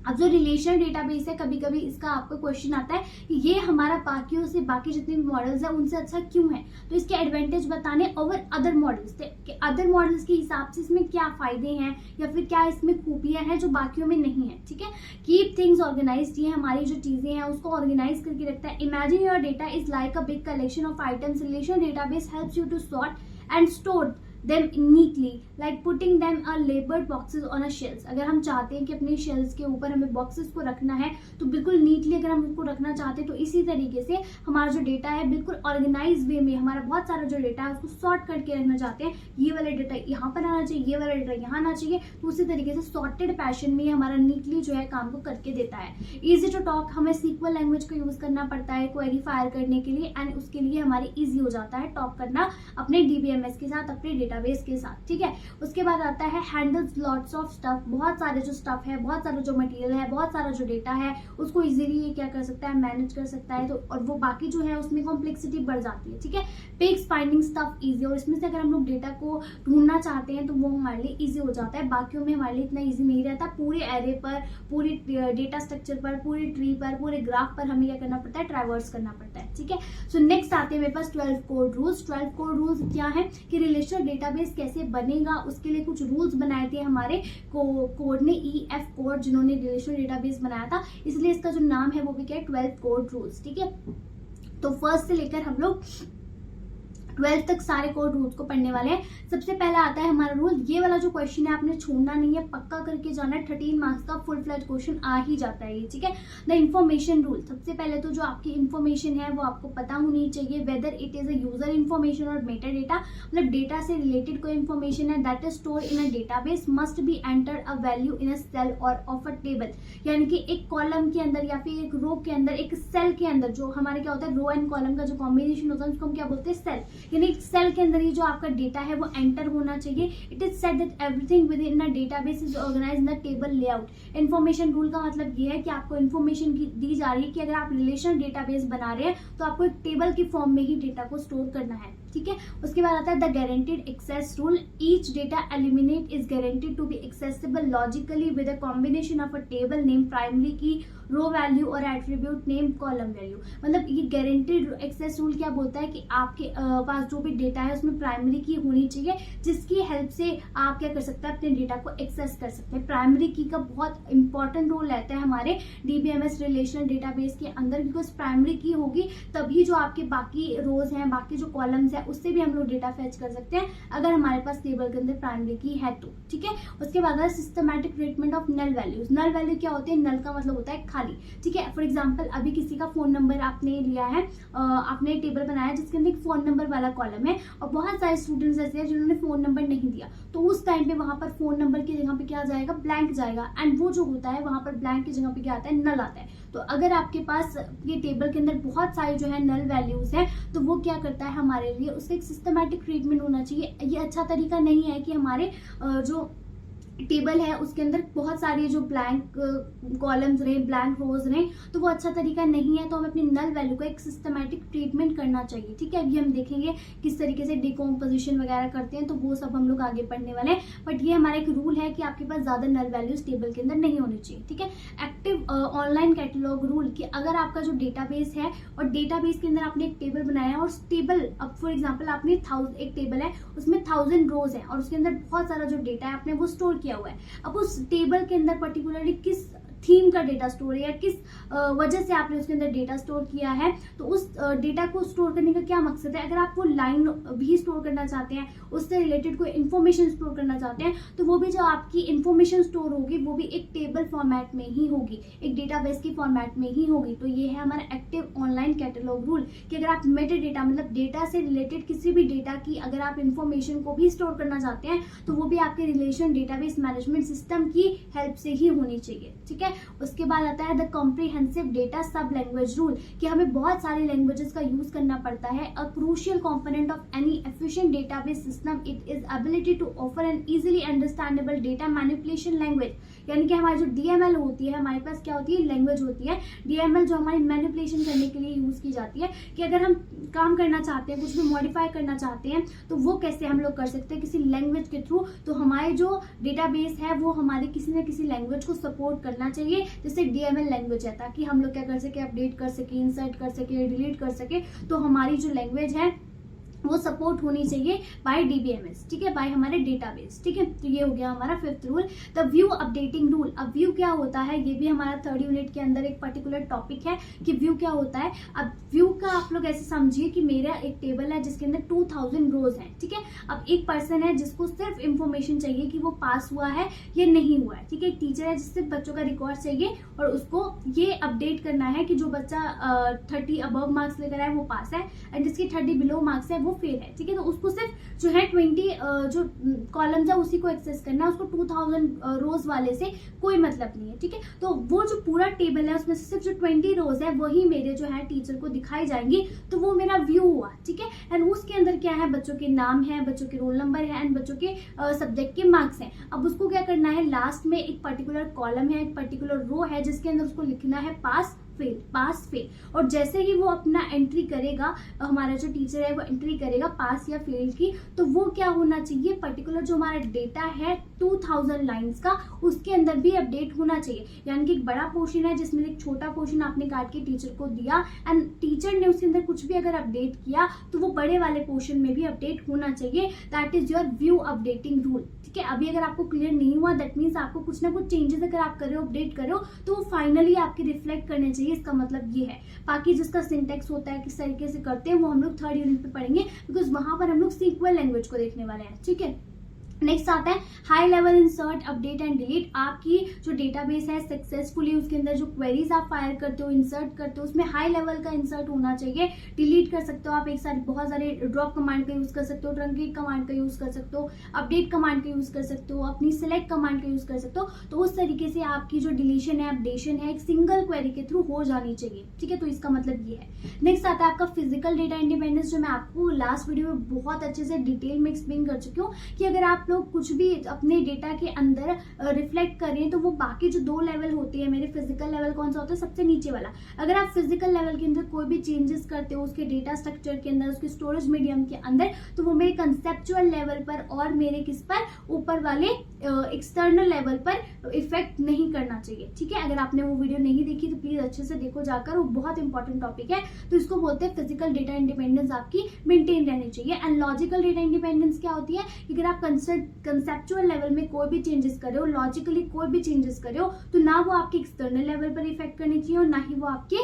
A: अब जो रिलेशनल डेटाबेस है, कभी कभी इसका आपका क्वेश्चन आता है कि ये हमारा बाकियों से, बाकी जितने भी मॉडल्स हैं उनसे अच्छा क्यों है, तो इसके एडवांटेज बताने ओवर अदर मॉडल्स कि अदर मॉडल्स के हिसाब से इसमें क्या फायदे हैं या फिर क्या इसमें खूबियां हैं जो बाकियों में नहीं है। ठीक है, कीप थिंग्स ऑर्गेनाइज्ड, ये हमारी जो चीजें हैं उसको ऑर्गेनाइज करके रखता है। Imagine your data is like a big collection of items, relational database helps you to sort and store them neatly like putting them a labeled boxes on a shelves। अगर हम चाहते हैं कि अपने शेल्स के ऊपर हमें बॉक्सेस को रखना है तो बिल्कुल नीटली अगर हम उसको रखना चाहते हैं, तो इसी तरीके से हमारा जो डेटा है बिल्कुल ऑर्गेनाइज वे में, हमारा बहुत सारा जो डेटा है उसको सॉर्ट करके रखना चाहते हैं, ये वाला डेटा यहाँ पर आना चाहिए, ये वाला डेटा यहाँ आना चाहिए, तो उसी तरीके से सॉर्टेड पैशन में हमारा नीटली जो है काम को करके देता है। इजी टू टॉक, हमें सीक्वल लैंग्वेज का यूज करना पड़ता है क्वेरी फायर करने के लिए, एंड उसके लिए हमारे ईजी हो जाता है टॉक करना अपने डीबीएमएस के साथ, अपने डेटाबेस के साथ। ठीक है, उसके बाद आता है हैंडल्स लॉट्स ऑफ स्टफ, बहुत सारे जो स्टफ है, बहुत सारा जो मटेरियल है, बहुत सारा जो डेटा है उसको इजीली ये क्या कर सकता है, मैनेज कर सकता है। तो और वो बाकी जो है उसमें कॉम्प्लेक्सिटी बढ़ जाती है। ठीक है, पिक्स फाइंडिंग स्टफ इजी, और इसमें से अगर हम लोग डेटा को ढूंढना चाहते हैं तो वो हमारे लिए इजी हो जाता है, बाकियों में हमारे लिए इतना इजी नहीं रहता। पूरे एरे पर, पूरे डेटा स्ट्रक्चर पर, पूरे ट्री पर, पूरे ग्राफ पर हमें क्या करना पड़ता है, ट्रैवर्स करना पड़ता है। ठीक है, सो नेक्स्ट आते हैं मेरे पास 12 कोड रूल्स। 12 कोड रूल्स क्या है कि रिलेशनल डेटाबेस कैसे बनेगा, उसके लिए कुछ रूल्स बनाए थे हमारे कोड ने, EF कोड, जिन्होंने रिलेशनल डेटाबेस बनाया था, इसलिए इसका जो नाम है वो भी क्या है, 12 कोड रूल्स। ठीक है, तो फर्स्ट से लेकर हम लोग 12 तक सारे कोड रूल्स को पढ़ने वाले हैं। सबसे पहला आता है हमारा रूल, ये वाला जो क्वेश्चन है आपने छोड़ना नहीं है, पक्का करके जाना है, 13 मार्क्स का फुल फ्लैट क्वेश्चन आ ही जाता है ये। ठीक है, द इंफॉर्मेशन रूल, सबसे पहले तो जो आपकी इंफॉर्मेशन है वो आपको पता होनी चाहिए, whether it is a user information और मेटा डेटा, मतलब डेटा से रिलेटेड कोई इंफॉर्मेशन है that is store in a database must be enter a value in a cell और ऑफ अ टेबल, यानी कि एक कॉलम के अंदर या फिर एक रो के अंदर, एक सेल के अंदर, जो हमारे क्या होता है रो एंड कॉलम का जो कॉम्बिनेशन होता है उसको हम क्या बोलते हैं, सेल, यानी एक सेल के अंदर ही जो आपका डेटा है वो एंटर होना चाहिए। It is said that everything with in a database is organized in a table layout. Information rule का मतलब ये है कि आपको इन्फॉर्मेशन दी जा रही है कि अगर आप रिलेशनल डेटाबेस बना रहे हैं तो आपको एक टेबल की फॉर्म में ही डेटा को स्टोर करना है। ठीक है, उसके बाद आता है the guaranteed access rule, each data element is guaranteed to be accessible logically with a combination of a table name, primary key, row value और एट्रीब्यूट नेम, कॉलम वैल्यू। मतलब ये गारंटीड एक्सेस रूल क्या बोलता है कि आपके पास जो भी डेटा है उसमें प्राइमरी की होनी चाहिए, जिसकी हेल्प से आप क्या कर सकते हैं, अपने डेटा को एक्सेस कर सकते हैं। प्राइमरी की का बहुत इंपॉर्टेंट रोल रहता है हमारे डीबीएमएस रिलेशनल डेटाबेस के अंदर, बिकॉज प्राइमरी की होगी तभी जो आपके बाकी रोज हैं, बाकी जो कॉलम्स है उससे भी हम लोग डेटा फेच कर सकते हैं अगर हमारे पास टेबल के अंदर प्राइमरी की है तो। ठीक है, उसके बाद systematic treatment of null values. Null value क्या होते हैं, नल का मतलब होता है खाली। ठीक है, फॉर एग्जांपल अभी किसी का फोन नंबर आपने लिया है, आपने टेबल बनाया जिसके अंदर एक फोन नंबर वाला कॉलम है और बहुत सारे स्टूडेंट्स ऐसे हैं जिन्होंने फोन नंबर नहीं दिया, तो उस टाइम पे वहां पर फोन नंबर की जगह पे क्या जाएगा, ब्लैंक जाएगा, एंड वो जो होता है वहां पर ब्लैंक की जगह पे क्या आता है, नल आता है। तो अगर आपके पास ये टेबल के अंदर बहुत सारे जो है नल वैल्यूज है तो वो क्या करता है हमारे लिए, उसका एक सिस्टमैटिक ट्रीटमेंट होना चाहिए। ये अच्छा तरीका नहीं है कि हमारे जो टेबल है उसके अंदर बहुत सारी जो ब्लैंक कॉलम्स रहे, ब्लैंक रोज रहे, तो वो अच्छा तरीका नहीं है। तो हमें अपनी नल वैल्यू का एक सिस्टमैटिक ट्रीटमेंट करना चाहिए। ठीक है, अभी हम देखेंगे किस तरीके से डिकम्पोजिशन वगैरह करते हैं, तो वो सब हम लोग आगे पढ़ने वाले हैं। बट ये हमारा एक रूल है कि आपके पास ज्यादा नल वैल्यूज टेबल के अंदर नहीं होनी चाहिए। ठीक है, एक्टिव ऑनलाइन कैटलॉग रूल, कि अगर आपका जो डेटाबेस है और डेटाबेस के अंदर आपने एक टेबल बनाया है और टेबल, अब फॉर एग्जाम्पल आपने एक टेबल है उसमें 1000 रोज है और उसके अंदर बहुत सारा जो डेटा है आपने वो स्टोर किया हुआ है। अब उस टेबल के अंदर पर्टिकुलरली किस थीम का डेटा स्टोर है या किस वजह से आपने उसके अंदर डेटा स्टोर किया है, तो उस डेटा को स्टोर करने का क्या मकसद है। अगर आप वो लाइन भी स्टोर करना चाहते हैं, उससे रिलेटेड कोई इन्फॉर्मेशन स्टोर करना चाहते हैं, तो वो भी जो आपकी इन्फॉर्मेशन स्टोर होगी वो भी एक टेबल फॉर्मेट में ही होगी, एक डेटाबेस की फॉर्मेट में ही होगी। तो ये है हमारा एक्टिव ऑनलाइन कैटलॉग रूल कि अगर आप मेटा डेटा, मतलब डेटा से रिलेटेड किसी भी डेटा की अगर आप इन्फॉर्मेशन को भी स्टोर करना चाहते हैं तो वो भी आपके रिलेशन डेटाबेस मैनेजमेंट सिस्टम की हेल्प से ही होनी चाहिए। ठीक है, उसके बाद आता है द कॉम्प्रिहेंसिव डेटा सब लैंग्वेज रूल, कि हमें बहुत सारी लैंग्वेजेस का यूज करना पड़ता है। A crucial component of any efficient database system it is ability to offer an easily understandable data manipulation language, यानी कि हमारी जो डीएमएल होती है, हमारे पास क्या होती है, लैंग्वेज होती है। डीएमएल जो हमारी मैनिपुलेशन करने के लिए यूज की जाती है, कि अगर हम काम करना चाहते हैं, कुछ भी मॉडिफाई करना चाहते हैं, तो वो कैसे हम लोग कर सकते हैं, किसी लैंग्वेज के थ्रू। तो हमारे जो डेटाबेस है वो हमारी किसी न किसी लैंग्वेज को सपोर्ट करना चाहिए चाहिए जैसे DML लैंग्वेज है, ताकि हम लोग क्या कर सके, अपडेट कर सके, इंसर्ट कर सके, डिलीट कर सके। तो हमारी जो लैंग्वेज है वो सपोर्ट होनी चाहिए बाय DBMS, ठीक है, बाय हमारे डेटाबेस, ठीक है। तो ये हो गया हमारा 5th rule. The view updating rule. अब व्यू क्या होता है, ये भी हमारा 3rd यूनिट के अंदर एक पर्टिकुलर टॉपिक है कि व्यू क्या होता है। अब व्यू का आप लोग ऐसे समझिए कि मेरा एक टेबल है जिसके अंदर 2000 रोज हैं, ठीक है। अब एक पर्सन है जिसको सिर्फ इंफॉर्मेशन चाहिए कि वो पास हुआ है या नहीं हुआ है, ठीक है। एक टीचर है जिससे बच्चों का रिकॉर्ड चाहिए और उसको ये अपडेट करना है कि जो बच्चा 30 अबव मार्क्स लेकर आए वो पास है, एंड जिसकी 30 बिलो मार्क्स है वो फेल है, ठीक है। तो उसको सिर्फ जो है 20 जो कॉलम्स है उसी को एक्सेस करना है, उसको 2000 रोज वाले से कोई मतलब नहीं है, ठीक है। तो वो जो पूरा टेबल है उसमें सिर्फ जो 20 रोज है वही मेरे जो है टीचर को दिखाई जाएंगी, तो वो मेरा व्यू हुआ, ठीक है। एंड उसके अंदर क्या है, बच्चों के नाम है, बच्चों के रोल नंबर है, एंड बच्चों के सब्जेक्ट के मार्क्स हैं। अब उसको क्या करना है, लास्ट में एक पर्टिकुलर कॉलम है, एक पर्टिकुलर रो है जिसके अंदर उसको लिखना है पास फेल, पास फेल। और जैसे ही वो अपना एंट्री करेगा, हमारा जो टीचर है वो एंट्री करेगा पास या फेल की, तो वो क्या होना चाहिए, पर्टिकुलर जो हमारा डेटा है 2000 लाइंस का, उसके अंदर भी अपडेट होना चाहिए। यानी कि एक बड़ा पोर्शन है जिसमें एक छोटा पोर्शन आपने काट के टीचर को दिया, एंड टीचर ने उसके अंदर कुछ भी अगर अपडेट किया तो वो बड़े वाले पोर्शन में भी अपडेट होना चाहिए। That is your view updating rule, ठीक है। अभी अगर आपको क्लियर नहीं हुआ, दैट मीन्स आपको कुछ ना कुछ चेंजेस अगर आप कर रहे हो, अपडेट कर रहे हो, तो वो फाइनली आपके रिफ्लेक्ट करने चाहिए, इसका मतलब ये है। बाकी जिसका सिंटेक्स होता है, किस तरीके से करते हैं, वो हम लोग 3rd यूनिट पे पढ़ेंगे, बिकॉज वहां पर हम लोग सीक्वल लैंग्वेज को देखने वाले हैं, ठीक है। नेक्स्ट आता है high level insert, update and delete. आपकी जो डेटाबेस है सक्सेसफुली उसके अंदर जो क्वेरीज आप फायर करते हो, इंसर्ट करते हो, उसमें हाई लेवल का इंसर्ट होना चाहिए। डिलीट कर सकते हो आप एक साथ बहुत सारे, ड्रॉप कमांड का यूज कर सकते हो, ट्रंकेट कमांड का यूज कर सकते हो, अपडेट कमांड का यूज कर सकते हो, अपनी सिलेक्ट कमांड का यूज कर सकते हो। तो उस तरीके से आपकी जो डिलीशन है, अपडेशन है, एक सिंगल क्वेरी के थ्रू हो जानी चाहिए, ठीक है। तो इसका मतलब ये है। नेक्स्ट आता है आपका फिजिकल डेटा इंडिपेंडेंस, जो मैं आपको लास्ट वीडियो में बहुत अच्छे से डिटेल में एक्सप्लेन कर चुकी हूँ कि अगर आप लोग कुछ भी अपने डेटा के अंदर रिफ्लेक्ट करें तो वो बाकी जो 2 लेवल होते हैं मेरे, फिजिकल लेवल कौन सा होता है, सबसे नीचे वाला। अगर आप फिजिकल लेवल के अंदर कोई भी चेंजेस करते हो उसके डेटा स्ट्रक्चर के अंदर, उसके स्टोरेज मीडियम के अंदर, तो वो मेरे कंसेप्चुअल लेवल पर और मेरे किस पर, ऊपर वाले एक्सटर्नल लेवल पर इफेक्ट नहीं करना चाहिए, ठीक है। अगर आपने वो वीडियो नहीं देखी तो प्लीज अच्छे से देखो जाकर, वो बहुत इंपॉर्टेंट टॉपिक है। तो इसको बोलते हैं फिजिकल डेटा इंडिपेंडेंस आपकी मेंटेन रहनी चाहिए। एंड लॉजिकल डेटा इंडिपेंडेंस क्या होती है, अगर आप कंसेप्चुअल लेवल में कोई भी चेंजेस करे हो, लॉजिकली कोई भी चेंजेस करे हो, तो ना वो आपके एक्सटर्नल लेवल पर इफेक्ट करनी चाहिए और ना ही वो आपके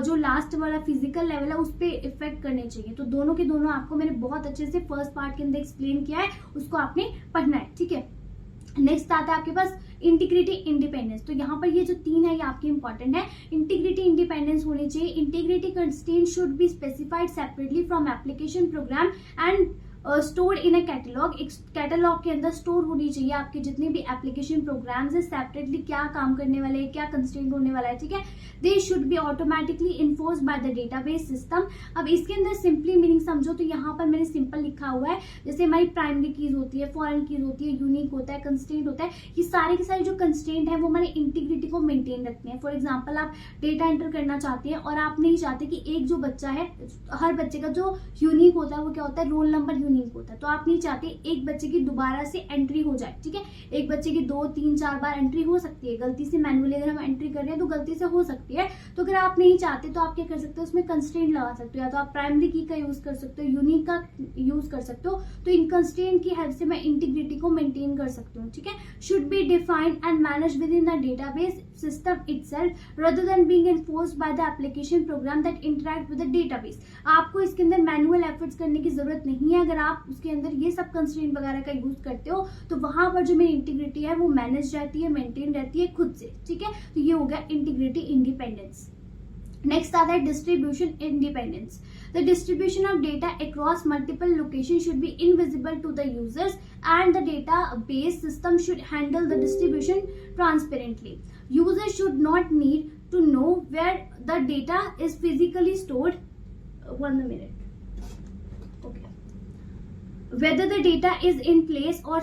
A: जो लास्ट वाला फिजिकल लेवल है उस पर इफेक्ट करने चाहिए। तो दोनों के दोनों आपको मैंने बहुत अच्छे से फर्स्ट पार्ट के अंदर एक्सप्लेन किया है, उसको आपने पढ़ना है, ठीक है। नेक्स्ट आता है आपके पास इंटीग्रिटी इंडिपेंडेंस। तो यहाँ पर ये जो 3 है ये आपके इंपॉर्टेंट है। इंटीग्रिटी इंडिपेंडेंस होनी चाहिए। Integrity constraint should be specified separately from application program and stored in a catalogue. एक कैटलॉग के अंदर स्टोर होनी चाहिए आपके जितने भी एप्लीकेशन प्रोग्राम्स है, सेपरेटली क्या काम करने वाले हैं, क्या कंस्ट्रेंट होने वाला है, ठीक है। They should be automatically enforced by the database system. अब इसके अंदर सिंपली मीनिंग समझो तो यहाँ पर मैंने सिंपल लिखा हुआ है, जैसे हमारी प्राइमरी कीज होती है, फॉरेन कीज होती है, यूनिक होता है, कंस्ट्रेंट होता है, ये सारे के सारे जो कंस्ट्रेंट है वो हमारी इंटीग्रिटी को मेंटेन रखते हैं। फॉर एग्जाम्पल आप डेटा एंटर करना चाहते हैं और आप नहीं चाहते कि एक जो बच्चा है, हर बच्चे का जो यूनिक होता है वो क्या होता है, रोल नंबर यूनिक होता है, तो आप नहीं चाहते एक बच्चे की दोबारा से एंट्री हो जाए, ठीक है। एक बच्चे की 2, 3, 4 बार एंट्री हो सकती है, गलती से मैनुअली अगर हम एंट्री कर रहे हैं तो गलती से हो सकती है। तो अगर आप नहीं चाहते तो आप क्या कर सकते हो, उसमें कंस्ट्रेंट लगा सकते हो, या तो आप प्राइमरी की का यूज कर सकते हो, यूनिक का यूज कर सकते हो। तो इन कंस्ट्रेंट की हेल्प से मैं इंटीग्रिटी को मेंटेन कर सकती हूँ, ठीक है। Should be defined and manage with in the database system itself rather than being enforced by the application program that interact with the database। आपको इसके अंदर मैनुअल एफर्ट्स करने की जरूरत नहीं है। अगर आप उसके अंदर ये सब कंस्ट्रेंट वगैरह का यूज करते हो तो वहां पर जो मेरी इंटीग्रिटी है वो मैनेज रहती है, मेंटेन रहती है खुद से, ठीक है। तो ये हो गया इंटीग्रिटी इंडिपेंडेंस। नेक्स्ट आता है distribution independence. The distribution of data across multiple locations should be invisible to the users and the database system should handle the distribution transparently. Users should not need to know where the data is physically stored. 1 minute. Okay. Whether the data is in place or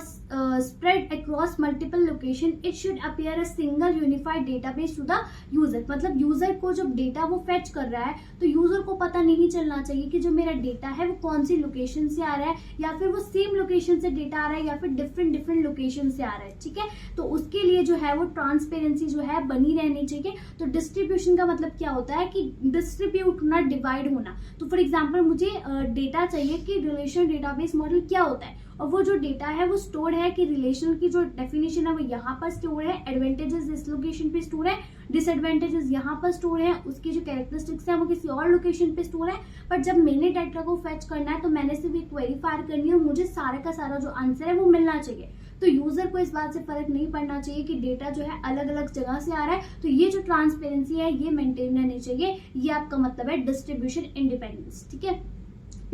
A: spread across multiple location, it should appear a single unified database to the user। मतलब user को जब data वो fetch कर रहा है तो user को पता नहीं चलना चाहिए कि जो मेरा डेटा है वो कौन सी लोकेशन से आ रहा है, या फिर वो सेम लोकेशन से डेटा आ रहा है, या फिर डिफरेंट लोकेशन से आ रहा है। ठीक है, तो उसके लिए जो है वो ट्रांसपेरेंसी जो है बनी रहनी चाहिए। तो डिस्ट्रीब्यूशन का मतलब क्या होता है कि डिस्ट्रीब्यूट होना, डिवाइड होना। तो फॉर एग्जाम्पल मुझे डेटा चाहिए कि रिलेशन डेटाबेस मॉडल क्या होता है, और वो जो डेटा है वो स्टोर है कि रिलेशन की जो डेफिनेशन है वो यहाँ पर स्टोर है, एडवांटेजेस इस लोकेशन पे स्टोर है, डिसएडवांटेजेस यहाँ पर स्टोर है, उसकी जो कैरेक्टरिस्टिक्स है वो किसी और लोकेशन पे स्टोर है। पर जब मैंने डेटा को फेच करना है तो मैंने सिर्फ एक क्वेरी फायर करनी है और मुझे सारा का सारा जो आंसर है वो मिलना चाहिए। तो यूजर को इस बात से फर्क नहीं पड़ना चाहिए कि डेटा जो है अलग अलग जगह से आ रहा है। तो ये जो ट्रांसपेरेंसी है ये मेंटेन रहनी चाहिए। ये आपका मतलब है डिस्ट्रीब्यूशन इंडिपेंडेंस। ठीक है,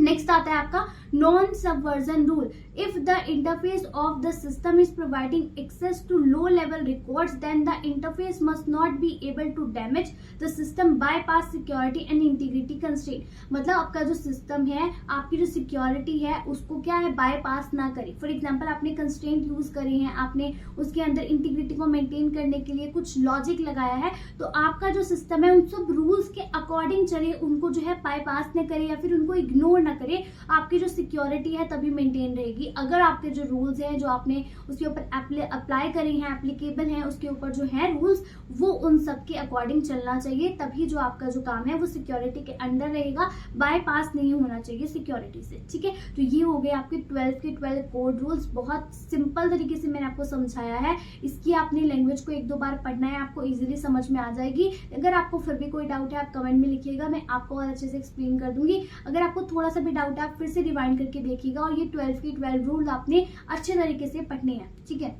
A: नेक्स्ट आता है आपका non subversion rule. If the interface of the system is providing access to low level records then the interface must not be able to damage the system bypass security and integrity constraint. मतलब आपका जो system है, आपकी जो security है उसको क्या है, बायपास ना करे। फॉर एग्जाम्पल आपने कंस्ट्रेंट यूज करे हैं, आपने उसके अंदर इंटीग्रिटी को मेंटेन करने के लिए कुछ लॉजिक लगाया है, तो आपका जो सिस्टम है उन सब रूल्स के अकॉर्डिंग चले, उनको जो है बायपास न करे या फिर उनको इग्नोर ना करे। आपकी जो सिक्योरिटी है तभी मेंटेन रहेगी। अगर आपके जो रूल्स हैं जो आपने उसके ऊपर अप्लाई करे हैं, एप्लीकेबल हैं, उसके ऊपर जो है रूल्स, वो उन सब के अकॉर्डिंग चलना चाहिए, तभी जो आपका जो काम है वो सिक्योरिटी के अंडर रहेगा, बायपास नहीं होना चाहिए सिक्योरिटी से। ठीक है, तो ये हो गए आपके 12 के 12 कोड रूल्स। बहुत सिंपल तरीके से मैंने आपको समझाया है। इसकी आपने लैंग्वेज को 1-2 बार पढ़ना है, आपको इजीली समझ में आ जाएगी। अगर आपको फिर भी कोई डाउट है आप कमेंट में लिखिएगा, मैं आपको और अच्छे से एक्सप्लेन कर दूंगी। अगर आपको थोड़ा सा भी डाउट है आप फिर से रिवाइंड करके देखिएगा, और ये 12 के 12 रूल आपने अच्छे तरीके से पढ़ने हैं। ठीक है,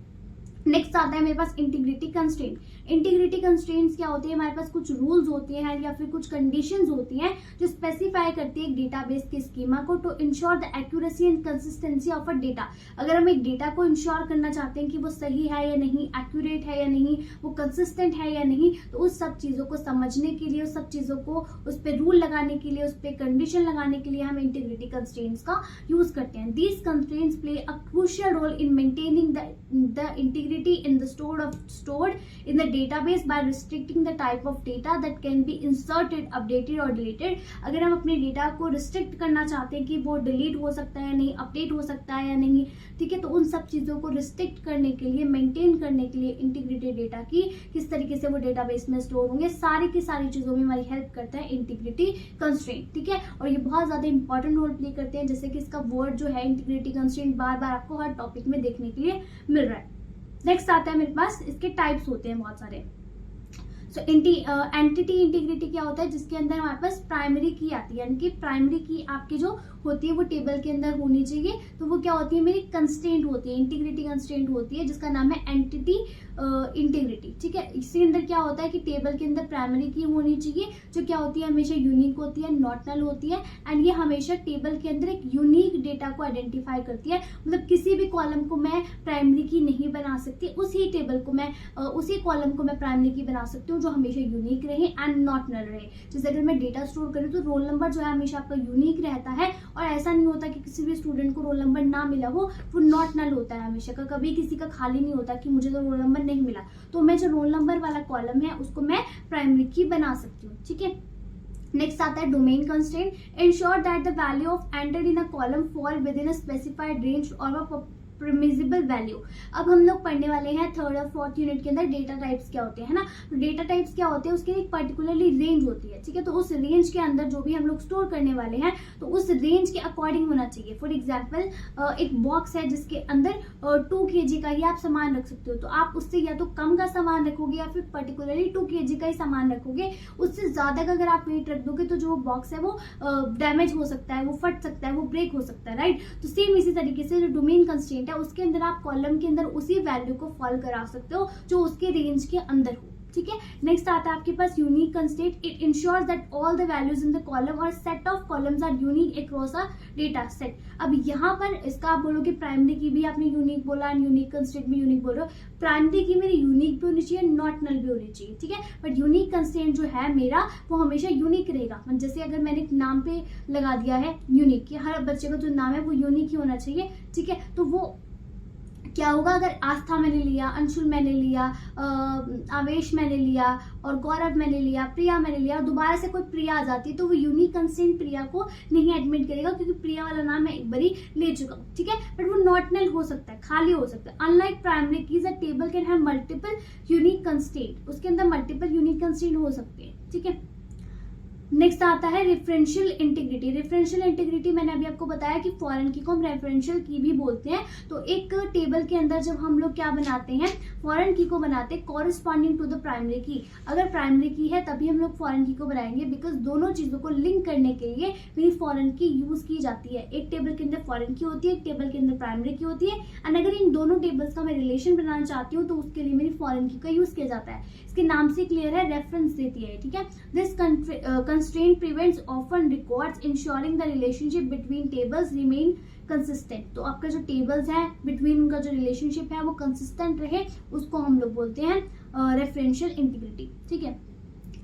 A: नेक्स्ट आता है मेरे पास इंटीग्रिटी कंस्ट्रेंट। इंटीग्रिटी कंस्ट्रेंट्स क्या होती है, हमारे पास कुछ रूल्स होते हैं या फिर कुछ कंडीशंस होती हैं जो स्पेसिफाई करती है एक डेटाबेस के स्कीमा को to ensure the accuracy and consistency of a data. अगर हम एक डेटा को इंश्योर करना चाहते हैं कि वो सही है या नहीं, एक्यूरेट है या नहीं, वो कंसिस्टेंट है या नहीं, तो उस सब चीजों को समझने के लिए, उस सब चीजों को उस पर रूल लगाने के लिए, उस पर कंडीशन लगाने के लिए हम इंटीग्रिटी कंस्ट्रेंट्स का यूज करते हैं। These constraints play a crucial role in maintaining the integrity in the stored in the database by restricting the type of data that can be inserted, updated or deleted। अगर हम अपने data को restrict करना चाहते हैं कि वो delete हो सकता है या नहीं, अपडेट हो सकता है या नहीं, ठीक है, तो उन सब चीजों को रिस्ट्रिक्ट करने के लिए, मेंटेन करने के लिए इंटीग्रिटी डेटा की किस तरीके से वो डेटाबेस में स्टोर होंगे, सारी की सारी चीजों में हमारी हेल्प करता है इंटीग्रिटी कंस्ट्रेंट। ठीक है, और ये बहुत ज्यादा इंपॉर्टेंट रोल प्ले करते हैं, जैसे कि इसका वर्ड जो है इंटीग्रिटी कंस्ट्रेंट बार बार आपको हर टॉपिक में देखने के लिए मिल रहा है। नेक्स्ट आता है मेरे पास, इसके टाइप्स होते हैं बहुत सारे। सो एंटिटी इंटीग्रिटी क्या होता है, जिसके अंदर हमारे पास प्राइमरी की आती है, यानी कि प्राइमरी की आपकी जो होती है वो टेबल के अंदर होनी चाहिए। तो वो क्या होती है, मेरी कंस्ट्रेंट होती है, इंटीग्रिटी कंस्ट्रेंट होती है, जिसका नाम है एंटिटी इंटीग्रिटी। ठीक है, इसके अंदर क्या होता है कि टेबल के अंदर प्राइमरी की होनी चाहिए, जो क्या होती है, हमेशा यूनिक होती है, नॉट नल होती है, एंड ये हमेशा टेबल के अंदर एक यूनिक डेटा को आइडेंटिफाई करती है। मतलब किसी भी कॉलम को मैं प्राइमरी की नहीं बना सकती, उसी टेबल को मैं उसी कॉलम को मैं प्राइमरी की बना सकती हूँ जो हमेशा यूनिक रहे एंड नॉट नल रहे। जैसे अगर मैं डेटा स्टोर करूँ तो रोल नंबर जो है हमेशा आपका यूनिक रहता है, और ऐसा नहीं होता कि किसी भी स्टूडेंट को रोल नंबर ना मिला हो, वो नॉट नल होता है हमेशा का। कभी किसी का खाली नहीं होता कि मुझे तो रोल नंबर नहीं मिला, तो मैं जो रोल नंबर वाला कॉलम है उसको मैं प्राइमरी की बना सकती हूँ। ठीक है, नेक्स्ट आता है domain constraint. Ensure that the value of entered in a column fall with in a specified range और अ परमिसिबल वैल्यू। अब हम लोग पढ़ने वाले हैं 3rd और 4th यूनिट के अंदर डेटा टाइप्स क्या होते हैं ना। तो डेटा टाइप्स क्या होते हैं, उसके एक पर्टिकुलरली रेंज होती है। ठीक है, तो उस रेंज के अंदर जो भी हम लोग स्टोर करने वाले हैं तो उस रेंज के अकॉर्डिंग होना चाहिए। फॉर एग्जाम्पल एक बॉक्स है जिसके अंदर 2 kg का ही आप सामान रख सकते हो, तो आप उससे या तो कम का सामान रखोगे या फिर पर्टिकुलरली 2 kg का ही सामान रखोगे। उससे ज्यादा का अगर आप वेट रख दोगे तो जो बॉक्स है वो डैमेज हो सकता है, वो फट सकता है, वो ब्रेक हो सकता है, राइट। तो सेम इसी तरीके से जो डोमेन कंस्ट्रेंट है उसके अंदर आप कॉलम के अंदर उसी वैल्यू को फॉल करा सकते हो जो उसके रेंज के अंदर हो। ठीक है, नेक्स्ट आता है आपके पास unique constraint. It ensures that all the values in the column और set of columns are unique across a data set. अब यहाँ पर इसका आप बोलोगे प्राइमरी की भी आपने यूनिक बोला एंड यूनिक कंस्ट्रेंट भी यूनिक बोल रहे हो। प्राइमरी की मेरी यूनिक भी होनी चाहिए, नॉट नल भी होनी चाहिए। ठीक है, बट यूनिक कंस्ट्रेंट जो है मेरा वो हमेशा यूनिक रहेगा। जैसे अगर मैंने एक नाम पे लगा दिया है यूनिक, कि हर बच्चे का जो नाम है वो यूनिक ही होना चाहिए। ठीक है, तो वो क्या होगा अगर आस्था मैंने लिया, अंशुल मैंने लिया, आवेश मैंने लिया और गौरव मैंने लिया, प्रिया मैंने लिया, और दोबारा से कोई प्रिया आ जाती है तो वो यूनिक कंस्ट्रेंट प्रिया को नहीं एडमिट करेगा, क्योंकि प्रिया वाला नाम मैं एक बारी ले चुका हूँ, ठीक है। बट वो नॉट नल हो सकता है, खाली हो सकता है। Unlike primary keys, a table can have multiple unique constraint, उसके अंदर मल्टीपल यूनिक कंस्ट्रेंट हो सकते हैं, ठीक है। नेक्स्ट आता है रेफरेंशियल इंटीग्रिटी। रेफरेंशियल इंटीग्रिटी मैंने अभी आपको बताया कि फॉरेन की को हम रेफरेंशियल की भी बोलते हैं। तो एक टेबल के अंदर जब हम लोग क्या बनाते हैं, फॉरेन की को बनाते हैं कॉरेस्पॉन्डिंग टू द प्राइमरी की। अगर प्राइमरी की है तभी हम लोग फॉरेन की को बनाएंगे, बिकॉज दोनों चीजों को लिंक करने के लिए मेरी फॉरेन की यूज की जाती है। एक टेबल के अंदर फॉरेन की होती है, एक टेबल के अंदर प्राइमरी की होती है, एंड अगर इन दोनों टेबल्स का मैं रिलेशन बनाना चाहती हूँ तो उसके लिए मेरी फॉरेन की का यूज किया जाता है। इसके नाम से क्लियर है, रेफरेंस देती है, ठीक है। This constraint prevents often records ensuring the relationship between tables remain consistent। तो आपका जो टेबल्स है बिटवीन उनका जो रिलेशनशिप है वो कंसिस्टेंट रहे, उसको हम लोग बोलते हैं रेफरेंशियल इंटीग्रिटी, ठीक है।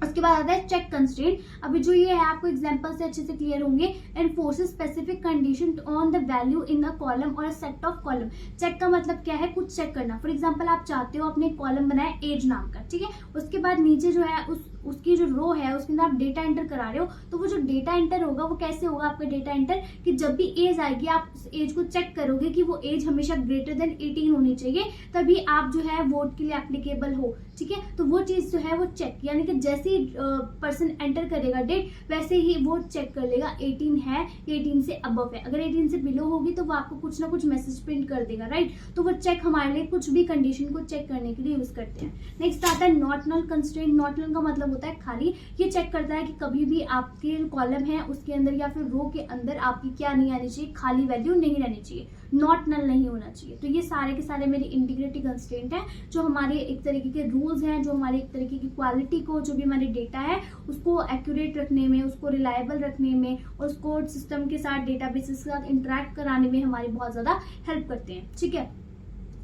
A: उसके बाद आता है चेक कंस्ट्रेंट। अभी जो ये है आपको एग्जांपल से अच्छे से क्लियर होंगे। एनफोर्सेस specific condition on the value in the column और सेट ऑफ कॉलम। चेक का मतलब क्या है, कुछ चेक करना। फॉर एग्जांपल आप चाहते हो अपने कॉलम बनाए एज नाम का, ठीक है। उसके बाद नीचे जो है उसकी जो रो है उसके अंदर आप डेटा एंटर करा रहे हो, तो वो जो डेटा एंटर होगा वो कैसे होगा आपका डेटा एंटर, कि जब भी एज आएगी आप उस एज को चेक करोगे कि वो एज हमेशा ग्रेटर देन 18 होनी चाहिए, तभी आप जो है वोट के लिए एप्लीकेबल हो, ठीक है। तो वो चीज जो है वो चेक, यानी कि जैसे ही पर्सन एंटर करेगा डेट, वैसे ही वो चेक कर लेगा 18 है, 18 से अबव है। अगर 18 से बिलो होगी तो वो आपको कुछ ना कुछ मैसेज प्रिंट कर देगा, राइट। तो वो चेक हमारे लिए कुछ भी कंडीशन को चेक करने के लिए यूज करते हैं। नेक्स्ट आता है not null constraint. Not null का मतलब होता है खाली। ये चेक करता है कि कभी भी आपके कॉलम है उसके अंदर या फिर रो के अंदर आपकी क्या नहीं आनी चाहिए, खाली वैल्यू नहीं रहनी चाहिए, नॉट नल नहीं होना चाहिए। तो ये सारे के सारे मेरी इंटीग्रिटी कंस्ट्रेंट है, जो हमारे एक तरीके के रूल्स हैं, जो हमारे एक तरीके की क्वालिटी को, जो भी हमारे डेटा है उसको एक्यूरेट रखने में, उसको रिलायबल रखने में और उसको सिस्टम के साथ, डेटाबेसेस के साथ इंटरेक्ट कराने में हमारी बहुत ज्यादा हेल्प करते हैं, ठीक है।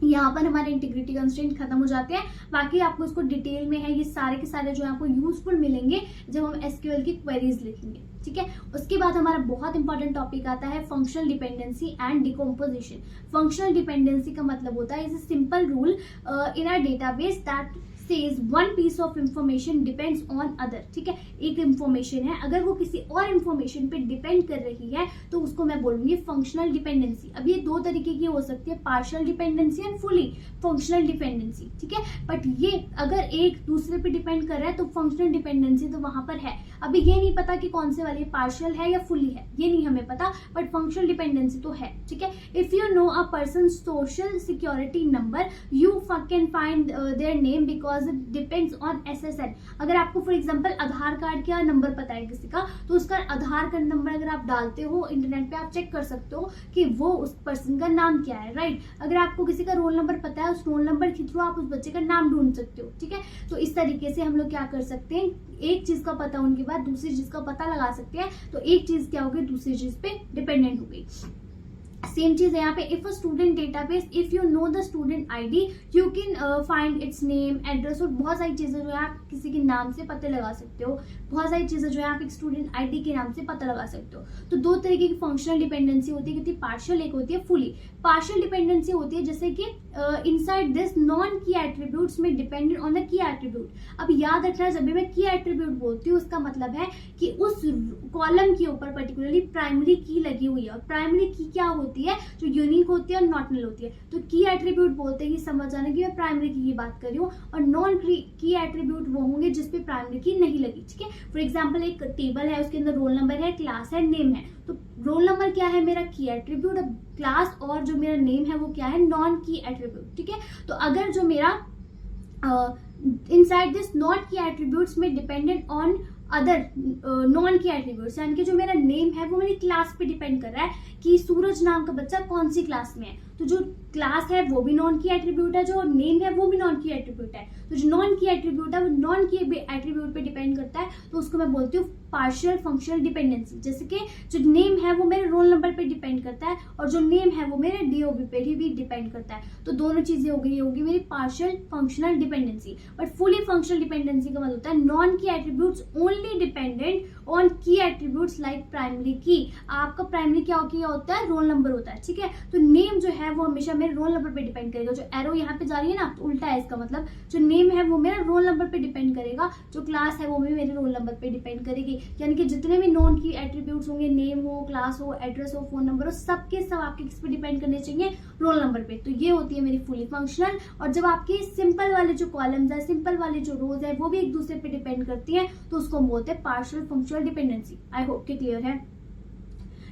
A: यहाँ पर हमारे इंटीग्रिटी कंस्ट्रेंट खत्म हो जाते हैं। बाकी आपको इसको डिटेल में है, ये सारे के सारे जो है आपको यूजफुल मिलेंगे जब हम एसक्यूएल की क्वेरीज लिखेंगे, ठीक है। उसके बाद हमारा बहुत इंपॉर्टेंट टॉपिक आता है functional dependency and decomposition. Functional dependency का मतलब होता है is a simple rule in our database that says one piece of information depends on other, ठीक है। एक इंफॉर्मेशन है, अगर वो किसी और इंफॉर्मेशन पे डिपेंड कर रही है तो उसको मैं बोलूंगी फंक्शनल डिपेंडेंसी। अब ये दो तरीके की हो सकती है, partial dependency and fully functional dependency, ठीक है। बट ये अगर एक दूसरे पे डिपेंड कर रहा है तो फंक्शनल डिपेंडेंसी तो वहां पर है। अभी ये नहीं पता कि कौन से वाली पार्शियल है या फुली है, ये नहीं हमें पता, बट फंक्शनल डिपेंडेंसी तो है, ठीक है। If you know a person social security number you can find their name because it depends on SSN। अगर आपको फॉर एग्जांपल आधार कार्ड का नंबर पता है किसी का, तो उसका आधार कार्ड नंबर अगर आप डालते हो इंटरनेट पे, आप चेक कर सकते हो कि वो उस पर्सन का नाम क्या है, राइट। अगर आपको किसी का रोल नंबर पता है, उस रोल नंबर के थ्रू आप उस बच्चे का नाम ढूंढ सकते हो, ठीक है। तो इस तरीके से हम लोग क्या कर सकते हैं, एक चीज का पता होने के बाद दूसरी चीज का पता लगा सकते हैं। तो एक चीज क्या होगी, दूसरी चीज पे डिपेंडेंट हो गई। सेम चीज है यहाँ पे, if a student database, if you know the student ID you can find its name, address, और बहुत सारी चीजें जो है आप किसी के नाम से पता लगा सकते हो। बहुत सारी चीजें जो है आप एक स्टूडेंट आईडी के नाम से पता लगा सकते हो। तो दो तरीके की फंक्शनल डिपेंडेंसी होती है, कितनी पार्शियल, एक होती है फुली। पार्शियल डिपेंडेंसी होती है जैसे कि inside this non key attributes में dependent on the key attribute. अब याद रखना, जब भी मैं की एट्रीब्यूट बोलती हूँ उसका मतलब है कि उस कॉलम के ऊपर पर्टिकुलरली प्राइमरी की लगी हुई है, और प्राइमरी की क्या होती है, जो यूनिक होती है और नॉट नल होती है। तो की एट्रीब्यूट बोलते ही समझ जाना कि मैं प्राइमरी की बात कर रही हूँ, और नॉन की एट्रीब्यूट वो होंगे जिसपे प्राइमरी की नहीं लगी, ठीक है। फॉर एग्जांपल एक टेबल है, उसके अंदर रोल नंबर है, क्लास है, नेम है। तो रोल नंबर क्या है, मेरा की एट्रीब्यूट, क्लास और जो मेरा नेम है वो क्या है, नॉन की एट्रीब्यूट, ठीक है। तो अगर जो मेरा इनसाइड दिस नॉट की एट्रीब्यूट्स में dependent on other non key attributes, यानी कि जो मेरा नेम है वो मेरी क्लास पे डिपेंड कर रहा है कि सूरज नाम का बच्चा कौन सी क्लास में है। तो जो क्लास है वो भी नॉन की एट्रीब्यूट है, जो नेम है वो भी नॉन की एट्रीब्यूट है। तो जो नॉन की एट्रीब्यूट है वो नॉन की एट्रीब्यूट पे डिपेंड करता है, तो उसको मैं बोलती हूँ पार्शियल फंक्शनल डिपेंडेंसी, जैसे कि जो नेम है वो मेरे रोल नंबर पे डिपेंड करता है और जो नेम है वो मेरे डीओबी पे भी डिपेंड करता है। तो दोनों चीजें हो गई, होगी मेरी partial functional dependency. But fully functional dependency का मतलब होता है non key attributes only dependent on की एट्रीब्यूट्स लाइक प्राइमरी की। आपका प्राइमरी क्या होता है, रोल नंबर होता है, ठीक है। तो नेम जो है वो हमेशा मेरे रोल नंबर पे डिपेंड करेगा। जो एरो यहाँ पे जा रही है ना, तो उल्टा है इसका मतलब, जो नेम है वो मेरा रोल नंबर पे डिपेंड करेगा, जो क्लास है वो भी मेरे रोल नंबर पे डिपेंड करेगी। यानी कि जितने भी नॉन की एट्रीब्यूट्स होंगे, नेम हो, क्लास हो, एड्रेस हो, फोन नंबर हो, सबके सब आपके किस पे डिपेंड करने चाहिए, रोल नंबर पे। तो ये होती है मेरी फुली फंक्शनल। और जब आपकी सिंपल वाले जो कॉलम्स है, सिंपल वाले जो रोज है, वो भी एक दूसरे पे डिपेंड करती है, तो उसको हम बोलते हैं partial functional dependency. I hope कि क्लियर है।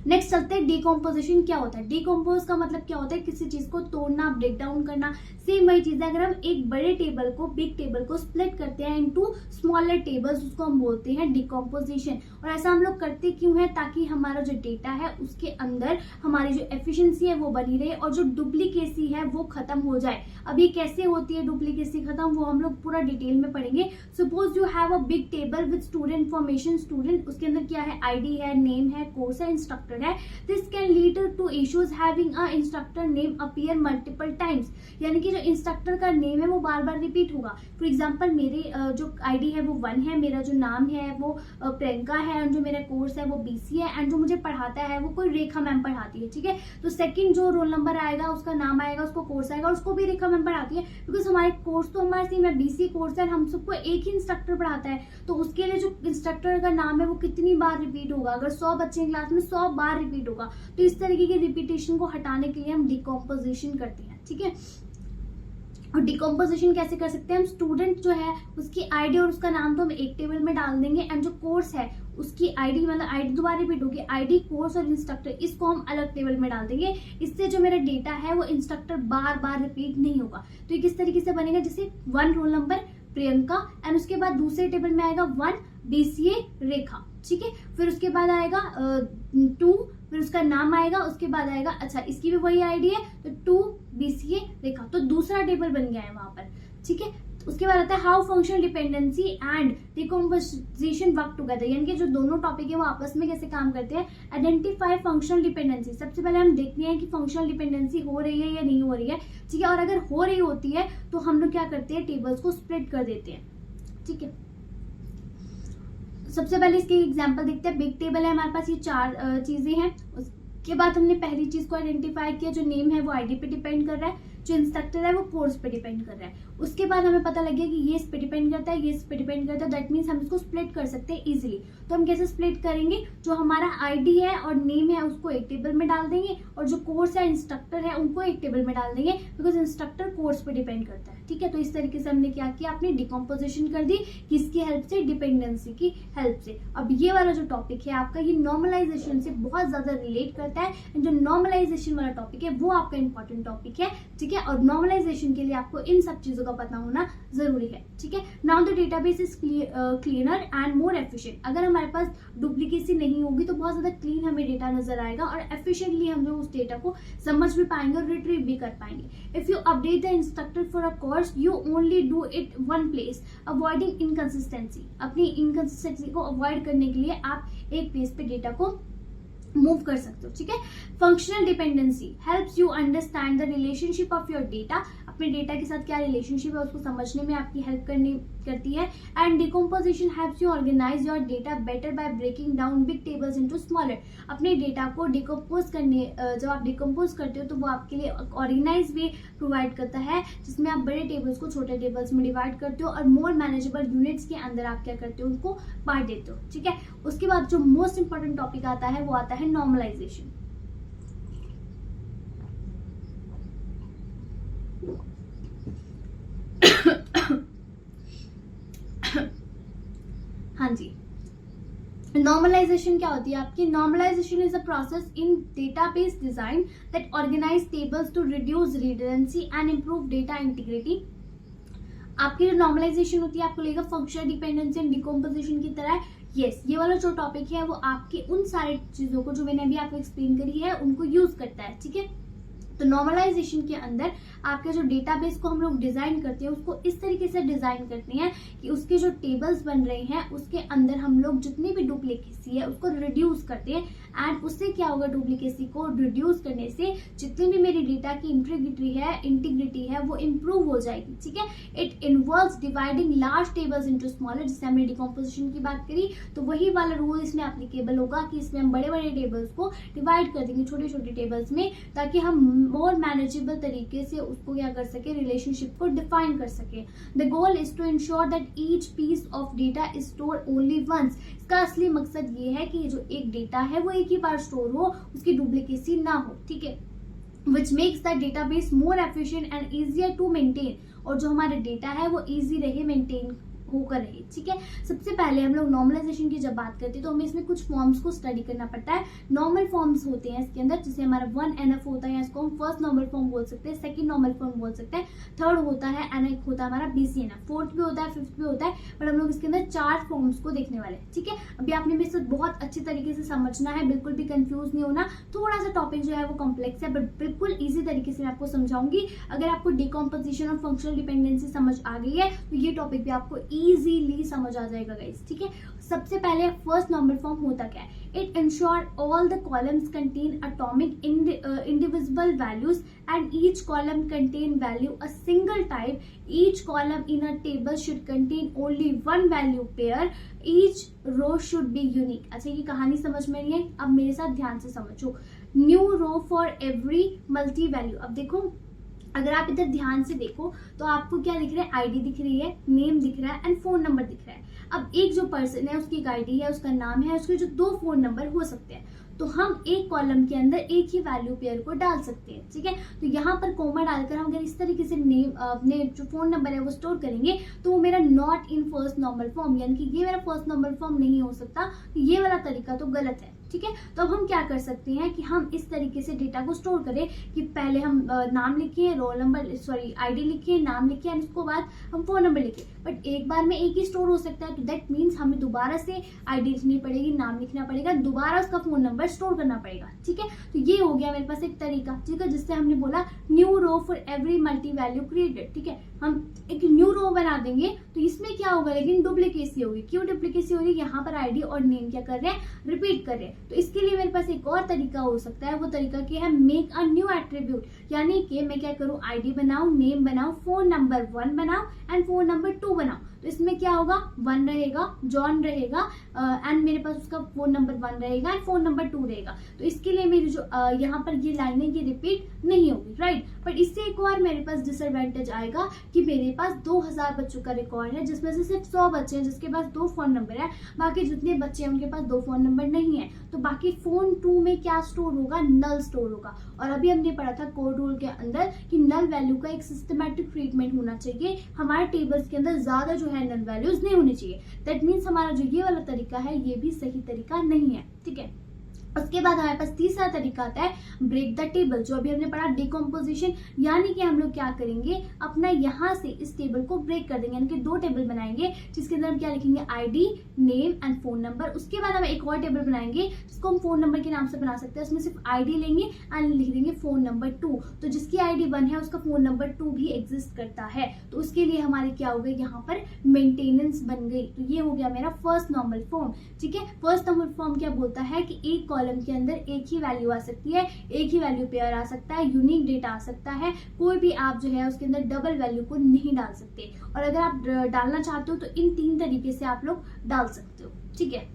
A: नेक्स्ट चलते हैं डिकम्पोजिशन क्या होता है। डिकम्पोज का मतलब क्या होता है, किसी चीज को तोड़ना, ब्रेक डाउन करना। सेम वही चीज है, अगर हम एक बड़े टेबल को, बिग टेबल को स्प्लिट करते हैं इनटू स्मॉलर टेबल्स, उसको हम बोलते हैं डिकम्पोजिशन। और ऐसा हम लोग करते क्यों है, ताकि हमारा जो डेटा है उसके अंदर हमारी जो एफिशिएंसी है वो बनी रहे और जो डुप्लीकेसी है वो खत्म हो जाए। अब ये कैसे होती है डुप्लीकेसी खत्म, वो हम लोग पूरा डिटेल में पढ़ेंगे। Suppose you have a big table with student information, student, उसके अंदर क्या है, आईडी है, नेम है, कोर्स है, इंस्ट्रक्टर है। This can lead to issues having a instructor name appear multiple times, यानी कि जो इंस्ट्रक्टर का नेम है वो बार बार रिपीट होगा। फॉर एग्जांपल मेरे जो आईडी है वो 1 है, मेरा जो नाम है वो प्रियंका है, और जो मेरा कोर्स है वो बीसी है, एंड जो मुझे पढ़ाता है वो कोई रेखा मैम पढ़ाती है, ठीक है। तो सेकंड जो रोल नंबर आएगा, उसका नाम आएगा, उसको कोर्स आएगा, उसको भी रेखा मैम पढ़ाती है, बिकॉज हमारे कोर्स तो हमारे सेम है, बीसी कोर्स है, हम सबको एक ही इंस्ट्रक्टर पढ़ाता है। तो उसके लिए जो इंस्ट्रक्टर का नाम है वो कितनी बार रिपीट होगा, अगर 100 बच्चे हैं क्लास में 100 बार रिपीट होगा। तो इस तरीके की रिपीटेशन को हटाने के लिए हम डिकम्पोजिशन करते हैं, ठीक है। और डिकम्पोजिशन कैसे कर सकते हैं हम, स्टूडेंट जो है उसकी आईडी और उसका नाम तो हम एक टेबल में डाल देंगे, एंड जो कोर्स है उसकी आईडी, मतलब आईडी दोबारा रिपीट होगी, आईडी, कोर्स और इंस्ट्रक्टर, इसको हम अलग टेबल में डाल देंगे। इससे जो मेरा डेटा है वो इंस्ट्रक्टर बार बार रिपीट नहीं होगा। तो ये किस तरीके से बनेगा, जैसे 1 रोल नंबर प्रियंका, एंड उसके बाद दूसरे टेबल में आएगा 1 बीसीए रेखा, ठीक है। फिर उसके बाद आएगा 2, फिर उसका नाम आएगा, उसके बाद आएगा, अच्छा इसकी भी वही आईडी है तो 2 बीसीए रेखा, तो दूसरा टेबल बन गया है वहां पर, ठीक है। उसके बाद आता है how functional dependency and decomposition work together, यानी कि जो दोनों टॉपिक है वो आपस में कैसे काम करते हैं। आइडेंटिफाई फंक्शनल डिपेंडेंसी, सबसे पहले हम देखते हैं कि फंक्शनल डिपेंडेंसी हो रही है या नहीं हो रही है, ठीक है। और अगर हो रही होती है तो हम लोग क्या करते हैं, टेबल्स को स्प्लिट कर देते हैं, ठीक है। सबसे पहले इसके एग्जांपल देखते हैं। बिग टेबल है हमारे पास, ये 4 चीजें हैं। उसके बाद हमने पहली चीज को आइडेंटिफाई किया, जो नेम है वो आईडी पे डिपेंड कर रहा है, जो इंस्ट्रक्टर है वो कोर्स पे डिपेंड कर रहा है। उसके बाद हमें पता लग गया कि ये इस पे डिपेंड करता है, ये इस पे डिपेंड करता है, दैट मीन्स हम इसको स्प्लिट कर सकते हैं इजीली। तो हम कैसे स्प्लिट करेंगे, जो हमारा आईडी है और नेम है उसको एक टेबल में डाल देंगे, और जो कोर्स है, इंस्ट्रक्टर है, उनको एक टेबल में डाल देंगे, बिकॉज इंस्ट्रक्टर कोर्स पे डिपेंड करता है, ठीक है। तो इस तरीके से हमने क्या किया, अपनी डिकम्पोजिशन कर दी, किसकी हेल्प से, डिपेंडेंसी की हेल्प से। अब ये वाला जो टॉपिक है आपका, ये नॉर्मलाइजेशन से बहुत ज्यादा रिलेट करता है। जो नॉर्मलाइजेशन वाला टॉपिक है वो आपका इंपॉर्टेंट टॉपिक है, ठीक है। और नॉर्मलाइजेशन के लिए आपको इन सब चीजों का पता होना जरूरी है, ठीक है। Now the database is cleaner and more efficient. अगर हमारे पास डुप्लीकेसी नहीं होगी तो बहुत ज्यादा क्लीन हमें डेटा नजर आएगा, और एफिशिएंटली हम लोग उस डेटा को समझ भी पाएंगे और रिट्रीव भी कर पाएंगे। If you update the instructor for a course, you only do it one place, avoiding inconsistency. अपनी इनकंसिस्टेंसी को अवॉइड करने के लिए आप एक प्लेस पे डेटा को मूव कर सकते हो, ठीक है। Functional dependency helps you understand the relationship of your data. अपने डेटा के साथ क्या रिलेशनशिप है उसको समझने में आपकी हेल्प करती है। And decomposition helps you organize your data better by breaking down big tables into smaller. अपने डेटा को डिकम्पोज करने, जब आप डिकम्पोज करते हो तो वो आपके लिए ऑर्गेनाइज वे प्रोवाइड करता है, जिसमें आप बड़े टेबल्स को छोटे टेबल्स में डिवाइड करते हो, और मोर मैनेजेबल यूनिट्स के अंदर आप क्या करते हो, उनको बांट देते हो, ठीक है। उसके बाद जो मोस्ट इंपॉर्टेंट टॉपिक आता है वो आता है नॉर्मलाइजेशन। हाँ जी, नॉर्मलाइजेशन क्या होती है आपकी। Normalization is a process in database design that organize tables to reduce redundancy and improve data integrity. आपकी जो नॉर्मलाइजेशन होती है आपको लगेगा फंक्शनल डिपेंडेंसी एंड डिकम्पोजिशन की तरह। यस, ये वाला जो टॉपिक है वो आपकी उन सारी चीजों को जो मैंने अभी आपको एक्सप्लेन करी है उनको यूज करता है, ठीक है। तो नॉर्मलाइजेशन के अंदर आपके जो डेटाबेस को हम लोग डिजाइन करते हैं उसको इस तरीके से डिजाइन करते हैं कि उसके जो टेबल्स बन रहे हैं उसके अंदर हम लोग जितनी भी डुप्लीकेसी है उसको रिड्यूस करते हैं। एंड उससे क्या होगा, डुप्लीकेसी को रिड्यूस करने से जितनी भी मेरी डेटा की इंटीग्रिटी है वो इम्प्रूव हो जाएगी। ठीक है, it involves dividing large tables into smaller, जिससे हमने डिकम्पोजिशन की बात करी तो वही वाला रूल इसमें एप्लीकेबल होगा कि इसमें हम बड़े बड़े टेबल्स को डिवाइड कर देंगे छोटे छोटे टेबल्स में, ताकि हम मोर मैनेजेबल तरीके से उसको क्या कर सके, रिलेशनशिप को डिफाइन कर सके। The goal is to ensure that each piece of data is stored only once. इसका असली मकसद ये है कि जो एक डेटा है वो एक ही बार स्टोर हो, उसकी डुप्लीकेसी ना हो। ठीक है, which makes the database more efficient and easier to maintain, और जो हमारा डेटा है वो इजी रहे मेंटेन होकर रहे। ठीक है, सबसे पहले हम लोग नॉर्मलाइजेशन की जब बात करते हैं तो हमें इसमें कुछ फॉर्म्स को स्टडी करना पड़ता है। नॉर्मल फॉर्म्स होते हैं इसके अंदर, जैसे हमारा 1NF होता है, इसको हम फर्स्ट नॉर्मल फॉर्म बोल सकते हैं, सेकंड नॉर्मल फॉर्म बोल सकते हैं, थर्ड होता है एंड एक होता है हमारा BCNF, फोर्थ भी होता है, फिफ्थ भी होता है, पर हम लोग इसके अंदर 4 फॉर्म्स को देखने वाले हैं। ठीक है, अभी आपने भी इसे बहुत अच्छी तरीके से समझना है, बिल्कुल भी कंफ्यूज नहीं होना। थोड़ा सा टॉपिक जो है वो कॉम्प्लेक्स है बट बिल्कुल ईजी तरीके से मैं आपको समझाऊंगी। अगर आपको डिकम्पोजिशन और फंक्शनल डिपेंडेंसी समझ आ गई है तो ये टॉपिक भी आपको ईजीली समझ आ जाएगा गाइस। ठीक है, सबसे पहले फर्स्ट नॉर्मल फॉर्म होता क्या है, it ensure all the columns contain atomic indivisible values and each column contain value a single type, each column in a table should contain only one value pair, each row should be unique. अच्छा, ये कहानी समझ में नहीं है, अब मेरे साथ ध्यान से समझो। New row for every multi value. अब देखो, अगर आप इधर ध्यान से देखो तो आपको क्या दिख रहा है, आईडी दिख रही है, नेम दिख रहा है एंड फोन नंबर दिख रहा है। अब एक जो पर्सन है उसकी एक आईडी है, उसका नाम है, उसके जो 2 फोन नंबर हो सकते हैं, तो हम एक कॉलम के अंदर एक ही वैल्यू पेयर को डाल सकते हैं। ठीक है, तो यहाँ पर कोमा डालकर हम अगर इस तरीके से नेम अपने जो फोन नंबर है वो स्टोर करेंगे तो वो मेरा not in first normal form, यानी कि ये मेरा फर्स्ट नॉर्मल फॉर्म नहीं हो सकता, तो ये वाला तरीका तो गलत है। ठीक है, तो अब हम क्या कर सकते हैं कि हम इस तरीके से डेटा को स्टोर करें कि पहले हम नाम लिखिए, रोल नंबर आईडी लिखिए, नाम लिखिए एंड उसके बाद हम फोन नंबर लिखिए, बट एक बार में एक ही स्टोर हो सकता है। तो दैट मीन्स हमें दोबारा से आईडी लिखनी पड़ेगी, नाम लिखना पड़ेगा, दोबारा उसका फोन नंबर स्टोर करना पड़ेगा। ठीक है, तो ये हो गया मेरे पास एक तरीका। ठीक है, जिससे हमने बोला new row for every multi value created. ठीक है, हम एक न्यू रो बना देंगे तो इसमें क्या होगा, लेकिन डुप्लीकेसी होगी। क्यों डुप्लीकेसी हो रही है, यहाँ पर आईडी और नेम क्या कर रहे हैं, रिपीट कर रहे हैं। तो इसके लिए मेरे पास एक और तरीका हो सकता है, वो तरीका क्या है, मेक अ न्यू एट्रीब्यूट, यानी कि मैं क्या करूं, आईडी बनाऊं, नेम बनाऊं, फोन नंबर 1 बनाऊं एंड फोन नंबर 2 बनाऊं। तो इसमें क्या होगा, 1 रहेगा, जॉन रहेगा एंड मेरे पास उसका फोन नंबर 1 रहेगा एंड फोन नंबर 2 रहेगा। तो इसके लिए मेरी जो यहाँ पर ये लाइनें ये रिपीट नहीं होगी, राइट। बट इससे एक और मेरे पास डिसएडवांटेज आएगा कि मेरे पास 2000 बच्चों का रिकॉर्ड है, जिसमें से सिर्फ 100 बच्चे हैं जिसके पास 2 फोन नंबर है, बाकी जितने बच्चे हैं उनके पास 2 फोन नंबर नहीं है। तो बाकी फोन 2 में क्या स्टोर होगा, नल स्टोर होगा। और अभी हमने पढ़ा था कोड रूल के अंदर कि नल वैल्यू का एक सिस्टमैटिक ट्रीटमेंट होना चाहिए, हमारे टेबल्स के अंदर ज्यादा जो है नल वैल्यूज नहीं होनी चाहिए। दैट मीन्स हमारा जो ये वाला तरीका है ये भी सही तरीका नहीं है। ठीक है, उसके बाद हमारे पास तीसरा तरीका आता है ब्रेक द टेबल, जो अभी हमने पढ़ा डिकम्पोजिशन, यानी कि हम लोग क्या करेंगे, अपना यहाँ से इस टेबल को ब्रेक कर देंगे, यानी कि 2 टेबल बनाएंगे जिसके अंदर हम क्या लिखेंगे, ID, name and phone number. उसके बाद हम एक और टेबल बनाएंगे जिसको हम फोन नंबर के नाम से बना सकते हैं, उसमें सिर्फ आईडी लेंगे एंड लिख देंगे फोन नंबर 2। तो जिसकी आईडी 1 है उसका फोन नंबर 2 भी एग्जिस्ट करता है। तो उसके लिए हमारे क्या हो गई, यहाँ पर मेंटेनेंस बन गई। तो ये हो गया मेरा फर्स्ट नॉर्मल फॉर्म। ठीक है, फर्स्ट नॉर्मल फॉर्म क्या बोलता है कि एक कॉलम के अंदर एक ही वैल्यू आ सकती है, एक ही वैल्यू पेयर आ सकता है, यूनिक डेटा आ सकता है, कोई भी आप जो है उसके अंदर डबल वैल्यू को नहीं डाल सकते। और अगर आप डालना चाहते हो तो इन 3 तरीके से आप लोग डाल सकते हो। ठीक है,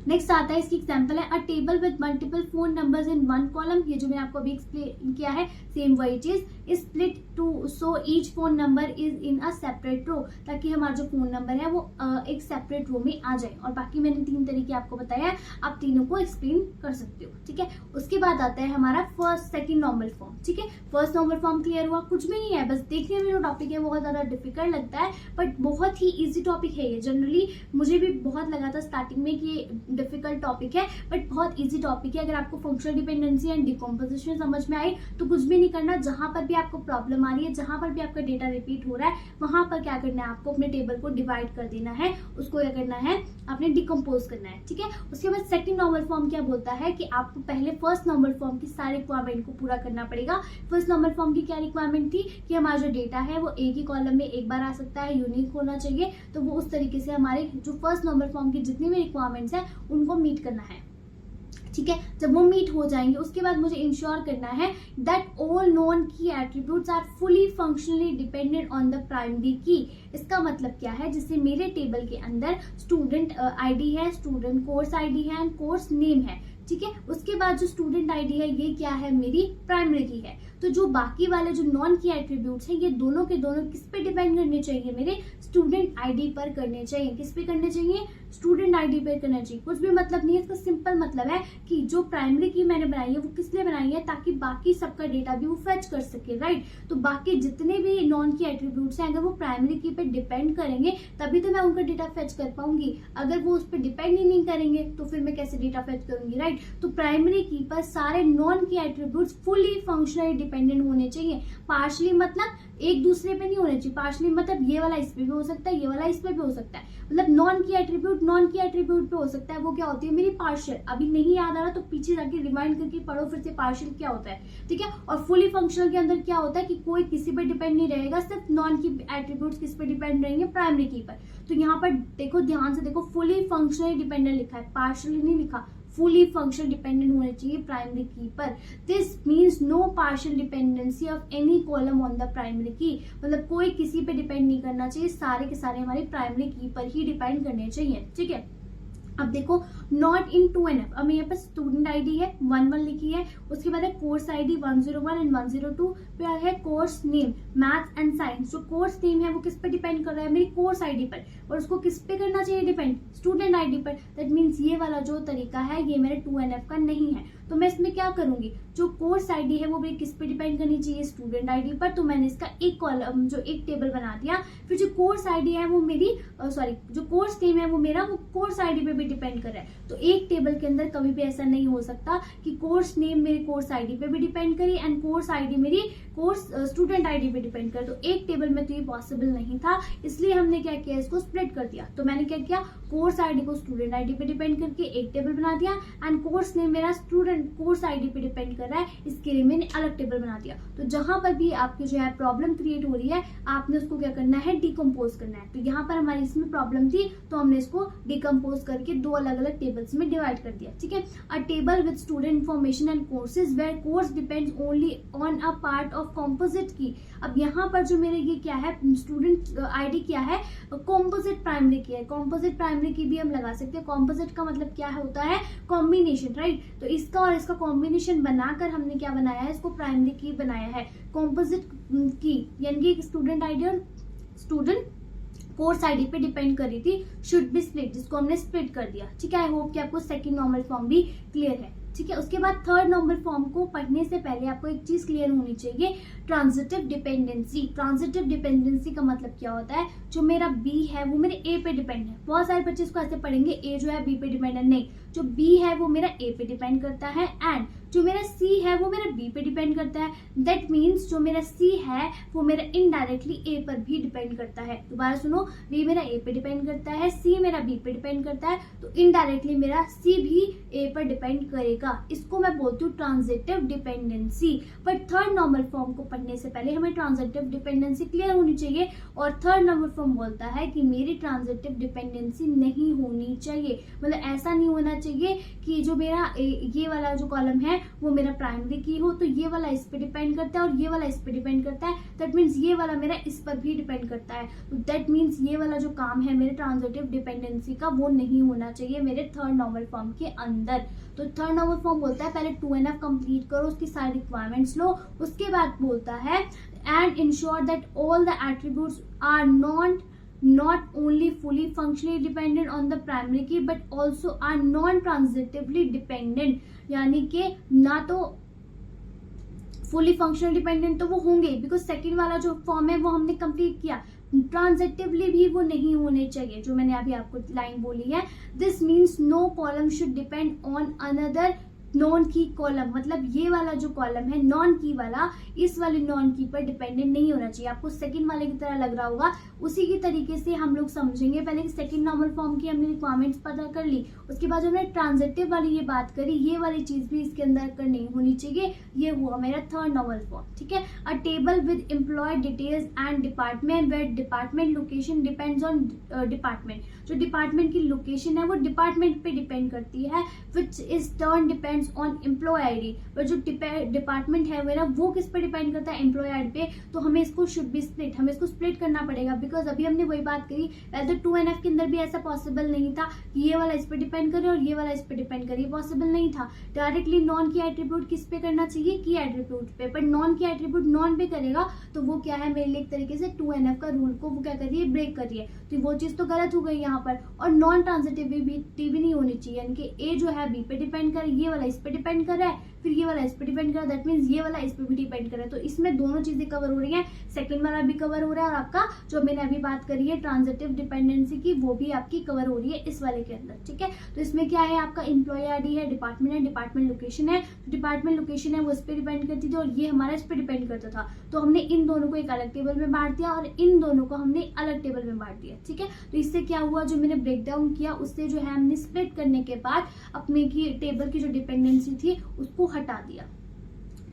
A: नेक्स्ट आता है, इसकी एग्जांपल है a table with multiple phone numbers in 1 column. ये जो मैंने आपको अभी एक्सप्लेन किया है सेम वही चीज, split to so each phone number is in a separate row, ताकि हमारा जो फोन नंबर है वो एक सेपरेट रो में आ जाए। और बाकी मैंने 3 तरीके आपको बताया, आप तीनों को एक्सप्लेन कर सकते हो। ठीक है, उसके बाद आता है हमारा फर्स्ट सेकंड नॉर्मल फॉर्म। ठीक है, फर्स्ट नॉर्मल फॉर्म क्लियर हुआ, कुछ भी नहीं है, बस देखने में जो टॉपिक है बहुत ज्यादा डिफिकल्ट लगता है बट बहुत ही इजी टॉपिक है ये। जनरली मुझे भी बहुत लगा था स्टार्टिंग में कि डिफिकल्ट टॉपिक है बट बहुत इजी टॉपिक है। अगर आपको फंक्शनल डिपेंडेंसी एंड डिकम्पोजिशन समझ में आई तो कुछ भी नहीं करना, जहां पर भी आपको प्रॉब्लम आ रही है, जहां पर भी आपका डेटा रिपीट हो रहा है, वहां पर क्या करना है, आपको अपने टेबल को डिवाइड कर देना है, उसको क्या करना है, आपने डिकम्पोज करना है, ठीक है। उसके बाद सेकंड नॉर्मल फॉर्म क्या बोलता है कि आपको पहले फर्स्ट नॉर्मल फॉर्म की सारी रिक्वायरमेंट को पूरा करना पड़ेगा। फर्स्ट नॉर्मल फॉर्म की क्या रिक्वायरमेंट थी कि हमारा जो डेटा है वो एक ही कॉलम में एक बार आ सकता है, यूनिक होना चाहिए। तो वो उस तरीके से हमारे जो फर्स्ट नॉर्मल फॉर्म की जितनी भी रिक्वायरमेंट्स है उनको मीट करना है, ठीक है। जब वो मीट हो जाएंगे उसके बाद मुझे इंश्योर करना है that all non key attributes are fully functionally dependent on the primary key. इसका मतलब क्या है, जैसे मेरे टेबल के अंदर स्टूडेंट आईडी है, स्टूडेंट कोर्स आईडी है एंड कोर्स नेम है, ठीक है। उसके बाद जो स्टूडेंट आईडी है ये क्या है, मेरी प्राइमरी की है। तो जो बाकी वाले जो नॉन की एट्रीब्यूट्स हैं ये दोनों के दोनों किस पे डिपेंड करने चाहिए, मेरे स्टूडेंट आईडी पर करने चाहिए। किस पे करने चाहिए, स्टूडेंट आईडी पर करना चाहिए। कुछ भी मतलब नहीं है इसका, सिंपल मतलब है कि जो प्राइमरी की मैंने बनाई है वो किस लिए बनाई है, ताकि बाकी सबका डेटा भी वो फेच कर सके, राइट। तो बाकी जितने भी नॉन की एट्रीब्यूट्स हैं अगर वो प्राइमरी की पे डिपेंड करेंगे तभी तो मैं उनका डेटा फेच कर पाऊंगी। अगर वो उस पर डिपेंड ही नहीं करेंगे तो फिर मैं कैसे डेटा फेच करूंगी, राइट। तो प्राइमरी की पर सारे non key attributes fully functionally dependent होने चाहिए। पार्शली मतलब एक दूसरे पे नहीं होने चाहिए, पार्शली मतलब ये वाला इस पे भी हो सकता है, ये वाला इस पे भी हो सकता है। मतलब नॉन की एट्रीब्यूट पे हो सकता है, वो क्या होती है, मेरी पार्शियल। अभी नहीं याद आ रहा तो पीछे जाके रिमाइंड करके पढ़ो फिर से पार्शियल क्या होता है, ठीक है। और फुली फंक्शनल के अंदर क्या होता है कि कोई किसी पे डिपेंड नहीं रहेगा, सिर्फ नॉन की एट्रीब्यूट्स किस पे डिपेंड रहेंगे, प्राइमरी की पर। तो यहाँ पर देखो, ध्यान से देखो, फुली फंक्शनली डिपेंडेंट लिखा है, पार्शियली नहीं लिखा। फुली फंक्शनल डिपेंडेंट होने चाहिए प्राइमरी की पर। This means no partial dependency of any column on the primary key. मतलब कोई किसी पे डिपेंड नहीं करना चाहिए, सारे के सारे हमारी प्राइमरी की पर ही डिपेंड करने चाहिए, ठीक है। अब देखो नॉट इन 2NF, अब यहाँ पर स्टूडेंट आईडी है 11 लिखी है, उसके बाद है कोर्स आईडी 101 एंड 102, फिर है course name maths and science. जो कोर्स नेम है वो किस पे डिपेंड कर रहा है, मेरी कोर्स आईडी पर, और उसको किस पे करना चाहिए डिपेंड, स्टूडेंट आईडी पर। दैट मीन्स ये वाला जो तरीका है ये मेरे 2NF का नहीं है। तो मैं इसमें क्या करूंगी, जो कोर्स आईडी है वो मेरी किस पे डिपेंड करनी चाहिए, स्टूडेंट आईडी पर। तो मैंने इसका एक कॉलम जो एक टेबल बना दिया। फिर जो कोर्स आईडी है वो मेरी जो कोर्स नेम है वो मेरा वो कोर्स आईडी पे भी डिपेंड कर रहा है। तो एक टेबल के अंदर कभी भी ऐसा नहीं हो सकता कि कोर्स नेम मेरे कोर्स आईडी पे भी डिपेंड करे एंड कोर्स आईडी मेरी कोर्स स्टूडेंट आईडी पे डिपेंड करे। तो एक टेबल में तो ये पॉसिबल नहीं था, इसलिए हमने क्या किया, इसको स्प्लिट कर दिया। तो मैंने क्या किया, कोर्स आईडी को स्टूडेंट आईडी पे डिपेंड करके एक टेबल बना दिया एंड कोर्स नेम मेरा स्टूडेंट कोर्स आईडी पे डिपेंड कर रहा है, इसके लिए मैंने अलग टेबल बना दिया। तो जहां पर भी आपकी जो है प्रॉब्लम क्रिएट हो रही है आपने उसको क्या करना है, डिकम्पोज करना है। तो यहाँ पर हमारी इसमें प्रॉब्लम थी तो हमने इसको डिकम्पोज करके दो अलग अलग टेबल्स में डिवाइड कर दिया, ठीक है। A table with student information and courses where course depends only on a part of composite key. अब यहाँ पर जो मेरे ये क्या है, स्टूडेंट आईडी क्या है, कॉम्पोजिट प्राइमरी की है। कॉम्पोजिट प्राइमरी की भी हम लगा सकते हैं। कॉम्पोजिट का मतलब क्या है, होता है कॉम्बिनेशन, राइट। तो इसका और इसका कॉम्बिनेशन बनाकर हमने क्या बनाया है, इसको प्राइमरी की बनाया है। कॉम्पोजिट की यानी कि स्टूडेंट आईडी और स्टूडेंट कोर्स आईडी पे डिपेंड कर रही थी, शुड बी स्प्लिट, जिसको हमने स्प्लिट कर दिया, ठीक है। आई होप कि आपको सेकंड नॉर्मल फॉर्म भी क्लियर है, ठीक है। उसके बाद थर्ड नॉर्मल फॉर्म को पढ़ने से पहले आपको एक चीज क्लियर होनी चाहिए, ट्रांजिटिव डिपेंडेंसी। ट्रांजिटिव डिपेंडेंसी का मतलब क्या होता है, जो मेरा बी है वो मेरे ए पे डिपेंड है। बहुत सारे बच्चे इसको ऐसे पढ़ेंगे, ए जो है बी पे डिपेंडेंट, नहीं, जो बी है वो मेरा ए पे डिपेंड करता है एंड जो मेरा सी है वो मेरा बी पे डिपेंड करता है। दैट मीन्स जो मेरा सी है वो मेरा इनडायरेक्टली ए पर भी डिपेंड करता है। दोबारा सुनो, बी मेरा ए पे डिपेंड करता है, सी मेरा बी पे डिपेंड करता है, तो इनडायरेक्टली मेरा सी भी ए पर डिपेंड करेगा। इसको मैं बोलती हूँ transitive dependency. But third normal form को पढ़ने से पहले हमें ट्रांजिटिव डिपेंडेंसी क्लियर होनी चाहिए। और थर्ड नॉर्मल फॉर्म बोलता है कि मेरी ट्रांजिटिव डिपेंडेंसी नहीं होनी चाहिए। मतलब ऐसा नहीं होना चाहिए कि जो मेरा ये वाला जो कॉलम है वो मेरा प्राइमरी की हो तो ये वाला इस पे डिपेंड करता है और ये वाला इस पे डिपेंड करता है। दैट मीन्स ये वाला मेरा इस पर भी डिपेंड करता है। तो दैट मीन्स ये वाला जो काम है मेरे ट्रांजिटिव डिपेंडेंसी का वो नहीं होना चाहिए मेरे थर्ड नॉर्मल फॉर्म के अंदर। तो थर्ड नॉर्मल फॉर्म बोलता है पहले 2NF कंप्लीट करो, उसकी सारी रिक्वायरमेंट्स लो। उसके बाद बोलता है and ensure that all the attributes are not only fully functionally dependent on the primary key but also are non-transitively dependent, यानी कि ना तो fully functional dependent तो वो होंगे बिकॉज सेकेंड वाला जो फॉर्म है वो हमने कंप्लीट किया, ट्रांजिटिवली भी वो नहीं होने चाहिए जो मैंने अभी आपको लाइन बोली है। This means no column should depend on another non key column, मतलब ये वाला जो कॉलम है नॉन की वाला, इस वाले नॉन की पर डिपेंडेंट नहीं होना चाहिए। आपको सेकंड वाले की तरह लग रहा होगा, उसी की तरीके से हम लोग समझेंगे। पहले सेकंड नॉर्मल फॉर्म की हमने रिक्वायरमेंट्स पता कर ली, उसके बाद हमने ट्रांजिटिव वाली ये बात करी, ये वाली चीज भी इसके अंदर नहीं होनी चाहिए। ये हुआ मेरा थर्ड नॉर्मल फॉर्म, ठीक है। A table with employee details and department where department location depends on department. जो डिपार्टमेंट की लोकेशन है वो डिपार्टमेंट पे डिपेंड करती है, which is turn depends on employee ID. पर जो डिपार्टमेंट है मेरा वो किस पे डिपेंड करता है, एम्प्लॉय आईडी पे। तो हमें इसको शुड बी स्प्लिट, हमें इसको स्प्लिट करना पड़ेगा, बिकॉज अभी हमने वही बात करी, तो 2NF के अंदर भी ऐसा पॉसिबल नहीं था कि ये वाला इस पे डिपेंड करे और ये वाला इस पे डिपेंड करे, पॉसिबल नहीं था। डायरेक्टली नॉन की एट्रीब्यूट किस पे करना चाहिए, की एट्रीब्यूट पे, पर नॉन की एट्रीब्यूट नॉन पे करेगा तो वो क्या है मेरे लिए एक तरीके से 2NF का रूल को वो क्या कर रही है, ब्रेक कर रही है। तो वो चीज तो गलत हो गई यहाँ पर। और नॉन ट्रांजिटिविटी भी नहीं होनी चाहिए, यानी कि ए जो है बी पे डिपेंड करे, ये वाला इस पे डिपेंड कर रहा है, फिर ये वाला इस पे डिपेंड कर रहा है, दैट मींस ये वाला इस पे भी डिपेंड कर रहा है। तो इसमें दोनों चीजें कवर हो रही हैं, सेकंड वाला भी कवर हो रहा है और आपका जो मैंने अभी बात करी है ट्रांजिटिव डिपेंडेंसी की वो भी आपकी कवर हो रही है इस वाले के अंदर, ठीक है। तो इसमें क्या है, आपका एम्प्लॉय आईडी है, डिपार्टमेंट लोकेशन है, डिपार्टमेंट लोकेशन है वो इस पे डिपेंड करती थी और ये हमारा इस पे डिपेंड करता था। तो हमने इन दोनों को एक अलग टेबल में बांट दिया और इन दोनों को हमने अलग टेबल में बांट दिया, ठीक है। तो इससे क्या हुआ, जो मैंने ब्रेक डाउन किया उससे जो है हमने स्प्लिट करने के बाद अपने की टेबल की जो डिपेंडेंसी थी उसको हटा दिया,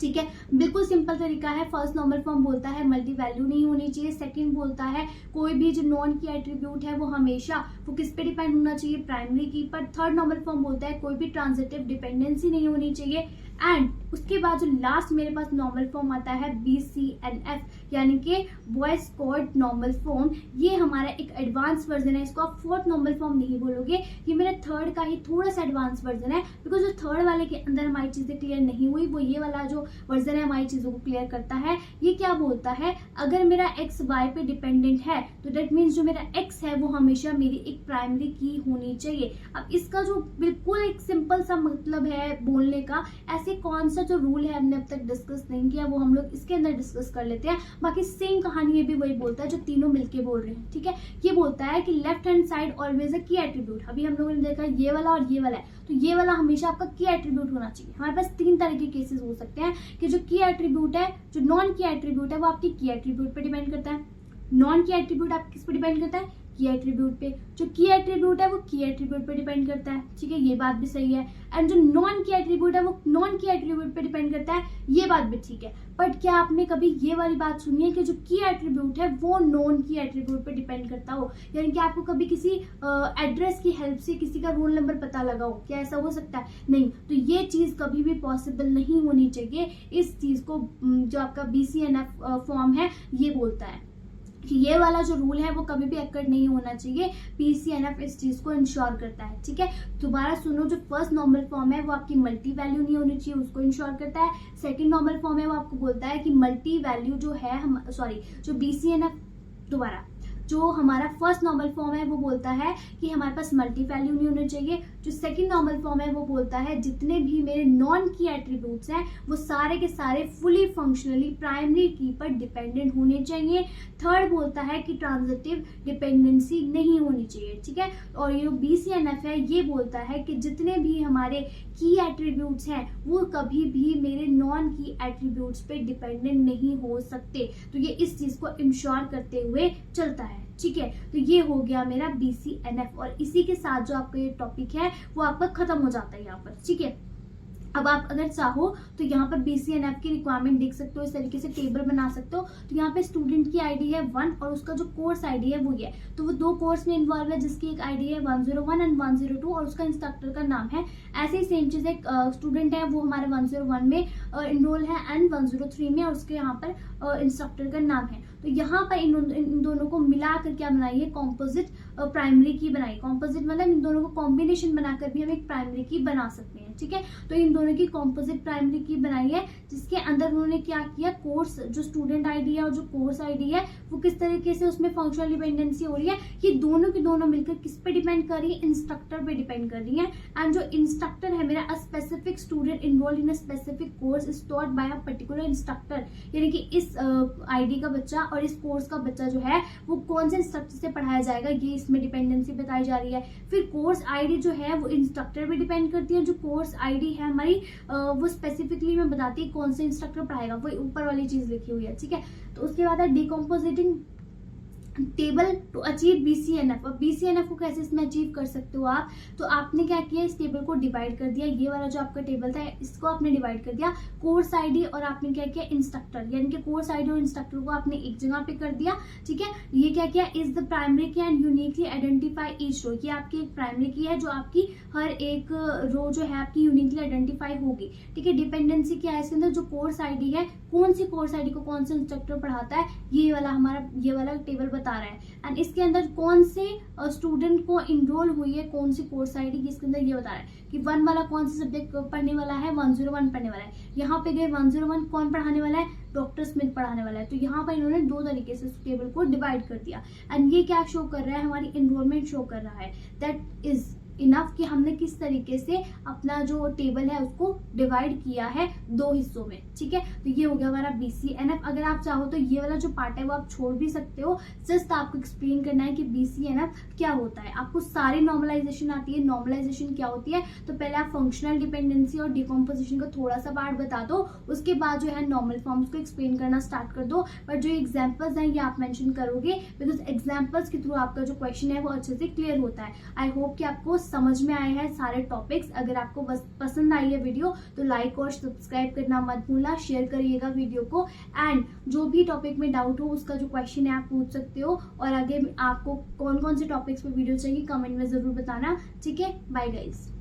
A: ठीक है। बिल्कुल सिंपल तरीका है। फर्स्ट नॉर्मल फॉर्म बोलता है मल्टी वैल्यू नहीं होनी चाहिए, सेकंड बोलता है कोई भी जो नॉन की एट्रीब्यूट है वो हमेशा वो किस पे डिपेंड होना चाहिए, प्राइमरी की पर। थर्ड नॉर्मल फॉर्म बोलता है कोई भी ट्रांजिटिव डिपेंडेंसी नहीं होनी चाहिए। एंड उसके बाद जो लास्ट मेरे पास नॉर्मल फॉर्म आता है BCNF, यानी कि बॉयज कोड नॉर्मल फॉर्म। ये हमारा एक एडवांस वर्जन है, इसको आप फोर्थ नॉर्मल फॉर्म नहीं बोलोगे, ये मेरा थर्ड का ही थोड़ा सा एडवांस वर्जन है, बिकॉज जो थर्ड वाले के अंदर हमारी चीजें क्लियर नहीं हुई, वो ये वाला जो वर्जन है हमारी चीजों को क्लियर करता है। ये क्या बोलता है, अगर मेरा x y पे डिपेंडेंट है तो डेट मीन्स जो मेरा x है वो हमेशा मेरी एक प्राइमरी की होनी चाहिए। अब इसका जो बिल्कुल एक सिंपल सा मतलब है बोलने का, ऐसे कौन सा जो रूल है हमने अब तक डिस्कस नहीं किया वो हम लोग इसके अंदर डिस्कस कर लेते हैं। बाकी सेम कहानी ये भी वही बोलता है जो तीनों मिलके बोल रहे हैं, ठीक है। ये बोलता है कि left hand side always a की एट्रीब्यूट। अभी हम लोगों ने देखा ये वाला और ये वाला है, तो ये वाला हमेशा आपका की एट्रीब्यूट होना चाहिए। हमारे पास तीन तरह के केसेस हो सकते हैं कि जो की एट्रीब्यूट है, जो नॉन की एट्रीब्यूट है वो आपकी की एट्रीब्यूट पे डिपेंड करता है। नॉन की एट्रीब्यूट आप किस पे डिपेंड करता है, की एट्रीब्यूट पे। जो की एट्रीब्यूट है वो की एट्रीब्यूट पे डिपेंड करता है, ठीक है, ये बात भी सही है। एंड जो नॉन की एट्रीब्यूट है वो नॉन की एट्रीब्यूट पे डिपेंड करता है, ये बात भी ठीक है। बट क्या आपने कभी ये वाली बात सुनी है कि जो की एट्रीब्यूट है वो नॉन की एट्रीब्यूट पे डिपेंड करता हो, यानी कि आपको कभी किसी एड्रेस की हेल्प से किसी का रोल नंबर पता लगा हो, क्या ऐसा हो सकता है? नहीं। तो ये चीज कभी भी पॉसिबल नहीं होनी चाहिए। इस चीज को जो आपका BCNF फॉर्म है ये बोलता है कि ये वाला जो रूल है वो कभी भी अक्कर नहीं होना चाहिए। BCNF इस चीज को इंश्योर करता है, ठीक है। दोबारा सुनो, जो फर्स्ट नॉर्मल फॉर्म है वो आपकी मल्टी वैल्यू नहीं होनी चाहिए, उसको इंश्योर करता है। सेकंड नॉर्मल फॉर्म है वो आपको बोलता है कि मल्टी वैल्यू जो है जो BCNF दोबारा जो हमारा फर्स्ट नॉर्मल फॉर्म है वो बोलता है कि हमारे पास मल्टी वैल्यू नहीं होने चाहिए। जो सेकंड नॉर्मल फॉर्म है वो बोलता है जितने भी मेरे नॉन की एट्रीब्यूट्स हैं वो सारे के सारे फुली फंक्शनली प्राइमरी की पर डिपेंडेंट होने चाहिए। थर्ड बोलता है कि ट्रांजिटिव डिपेंडेंसी नहीं होनी चाहिए, ठीक है। और ये BCNF है ये बोलता है कि जितने भी हमारे की एट्रीब्यूट्स हैं वो कभी भी मेरे नॉन की एट्रीब्यूट्स पे डिपेंडेंट नहीं हो सकते। तो ये इस चीज को इंश्योर करते हुए चलता है, ठीक है। तो ये हो गया मेरा BCNF और इसी के साथ जो आपका ये टॉपिक है वो आपका खत्म हो जाता है यहाँ पर, ठीक है। अब आप अगर चाहो तो यहाँ पर BCNF की रिक्वायरमेंट देख सकते हो, इस तरीके से टेबल बना सकते हो। तो यहाँ पे स्टूडेंट की आईडी है 1 और उसका जो कोर्स आईडी है वो ये, तो वो दो कोर्स में इन्वॉल्व है जिसकी एक आईडी है 101 एंड 102 और उसका इंस्ट्रक्टर का नाम है। ऐसे ही सेम चीज एक स्टूडेंट है वो हमारे 101 में इनरोल है एंड 103 में और उसके यहाँ पर इंस्ट्रक्टर का नाम है। तो यहाँ पर इन दोनों को मिलाकर क्या बनाई है, कॉम्पोजिट प्राइमरी की बनाई। कॉम्पोजिट मतलब इन दोनों को कॉम्बिनेशन बनाकर भी हम एक प्राइमरी की बना सकते हैं, ठीक है। तो इन दोनों की कॉम्पोजिट प्राइमरी की बनाई है जिसके अंदर उन्होंने क्या किया, कोर्स जो स्टूडेंट आईडी है और जो कोर्स आईडी है वो किस तरीके से उसमें फंक्शनल डिपेंडेंसी हो रही है, ये दोनों की दोनों मिलकर किस पे डिपेंड कर रही है, इंस्ट्रक्टर पे डिपेंड कर रही है। एंड जो इंस्ट्रक्टर है मेरा, a specific student involve in a specific course is taught by a particular instructor, यानी कि इस आईडी का बच्चा और इस कोर्स का बच्चा जो है वो कौन से इंस्ट्रक्टर से पढ़ाया जाएगा, ये इसमें डिपेंडेंसी बताई जा रही है। फिर कोर्स आईडी जो है वो इंस्ट्रक्टर पे डिपेंड करती है, जो कोर्स आईडी है हमारी वो स्पेसिफिकली में बताती है कौन से इंस्ट्रक्टर पढ़ाएगा, वो ऊपर वाली चीज लिखी हुई है, ठीक है। तो उसके बाद है डिकम्पोजिटिंग टेबल टू अचीव BCNF। अब BCNF को कैसे इसमें अचीव कर सकते हो आप, तो आपने क्या किया, इस टेबल को डिवाइड कर दिया, ये वाला जो आपका टेबल था इसको आपने डिवाइड कर दिया कोर्स आईडी और आपने क्या किया इंस्ट्रक्टर, यानी कि कोर्स आईडी और इंस्ट्रक्टर को आपने एक जगह पे कर दिया, ठीक है। ये क्या किया, is the primary key and uniquely identify each row, ये आपकी एक प्राइमरी की है जो आपकी हर एक रो जो है आपकी यूनिकली आइडेंटिफाई होगी, ठीक है। डिपेंडेंसी क्या है इसके अंदर, जो कोर्स आईडी है कौन सी कोर्स आईडी को कौन सा इंस्ट्रक्टर पढ़ाता है, ये वाला हमारा ये वाला टेबल बता रहा है। एंड इसके अंदर कौन से स्टूडेंट को इनरोल हुई है कौन सी कोर्स आईडी, इसके अंदर ये बता रहा है कि 1 वाला कौन सा सब्जेक्ट पढ़ने वाला है, 101 पढ़ने वाला है। यहाँ पे गए 101 कौन पढ़ाने वाला है, डॉक्टर स्मिथ पढ़ाने वाला है। तो यहाँ पर इन्होंने दो तरीके से इस टेबल को डिवाइड कर दिया। एंड ये क्या शो कर रहा है, हमारी एनरोलमेंट शो कर रहा है। दैट इज इनफ कि हमने किस तरीके से अपना जो टेबल है उसको डिवाइड किया है दो हिस्सों में, ठीक है। तो ये हो गया हमारा BCNF। अगर आप चाहो तो ये वाला जो पार्ट है वो आप छोड़ भी सकते हो, जस्ट आपको एक्सप्लेन करना है कि BCNF क्या होता है। आपको सारी नॉर्मलाइजेशन आती है, नॉर्मलाइजेशन क्या होती है, तो पहले आप फंक्शनल डिपेंडेंसी और डिकम्पोजिशन का थोड़ा सा पार्ट बता दो, उसके बाद जो है नॉर्मल फॉर्म्स को एक्सप्लेन करना स्टार्ट कर दो। बट जो एग्जाम्पल्स हैं ये आप मेंशन करोगे, बिकॉज एग्जाम्पल्स के थ्रू आपका जो क्वेश्चन है वो अच्छे से क्लियर होता है। आई होप कि आपको समझ में आए हैं सारे टॉपिक्स। अगर आपको बस पसंद आई है वीडियो तो लाइक और सब्सक्राइब करना मत भूलना, शेयर करिएगा वीडियो को। एंड जो भी टॉपिक में डाउट हो उसका जो क्वेश्चन है आप पूछ सकते हो, और आगे आपको कौन कौन से टॉपिक्स पे वीडियो चाहिए कमेंट में जरूर बताना, ठीक है। Bye guys.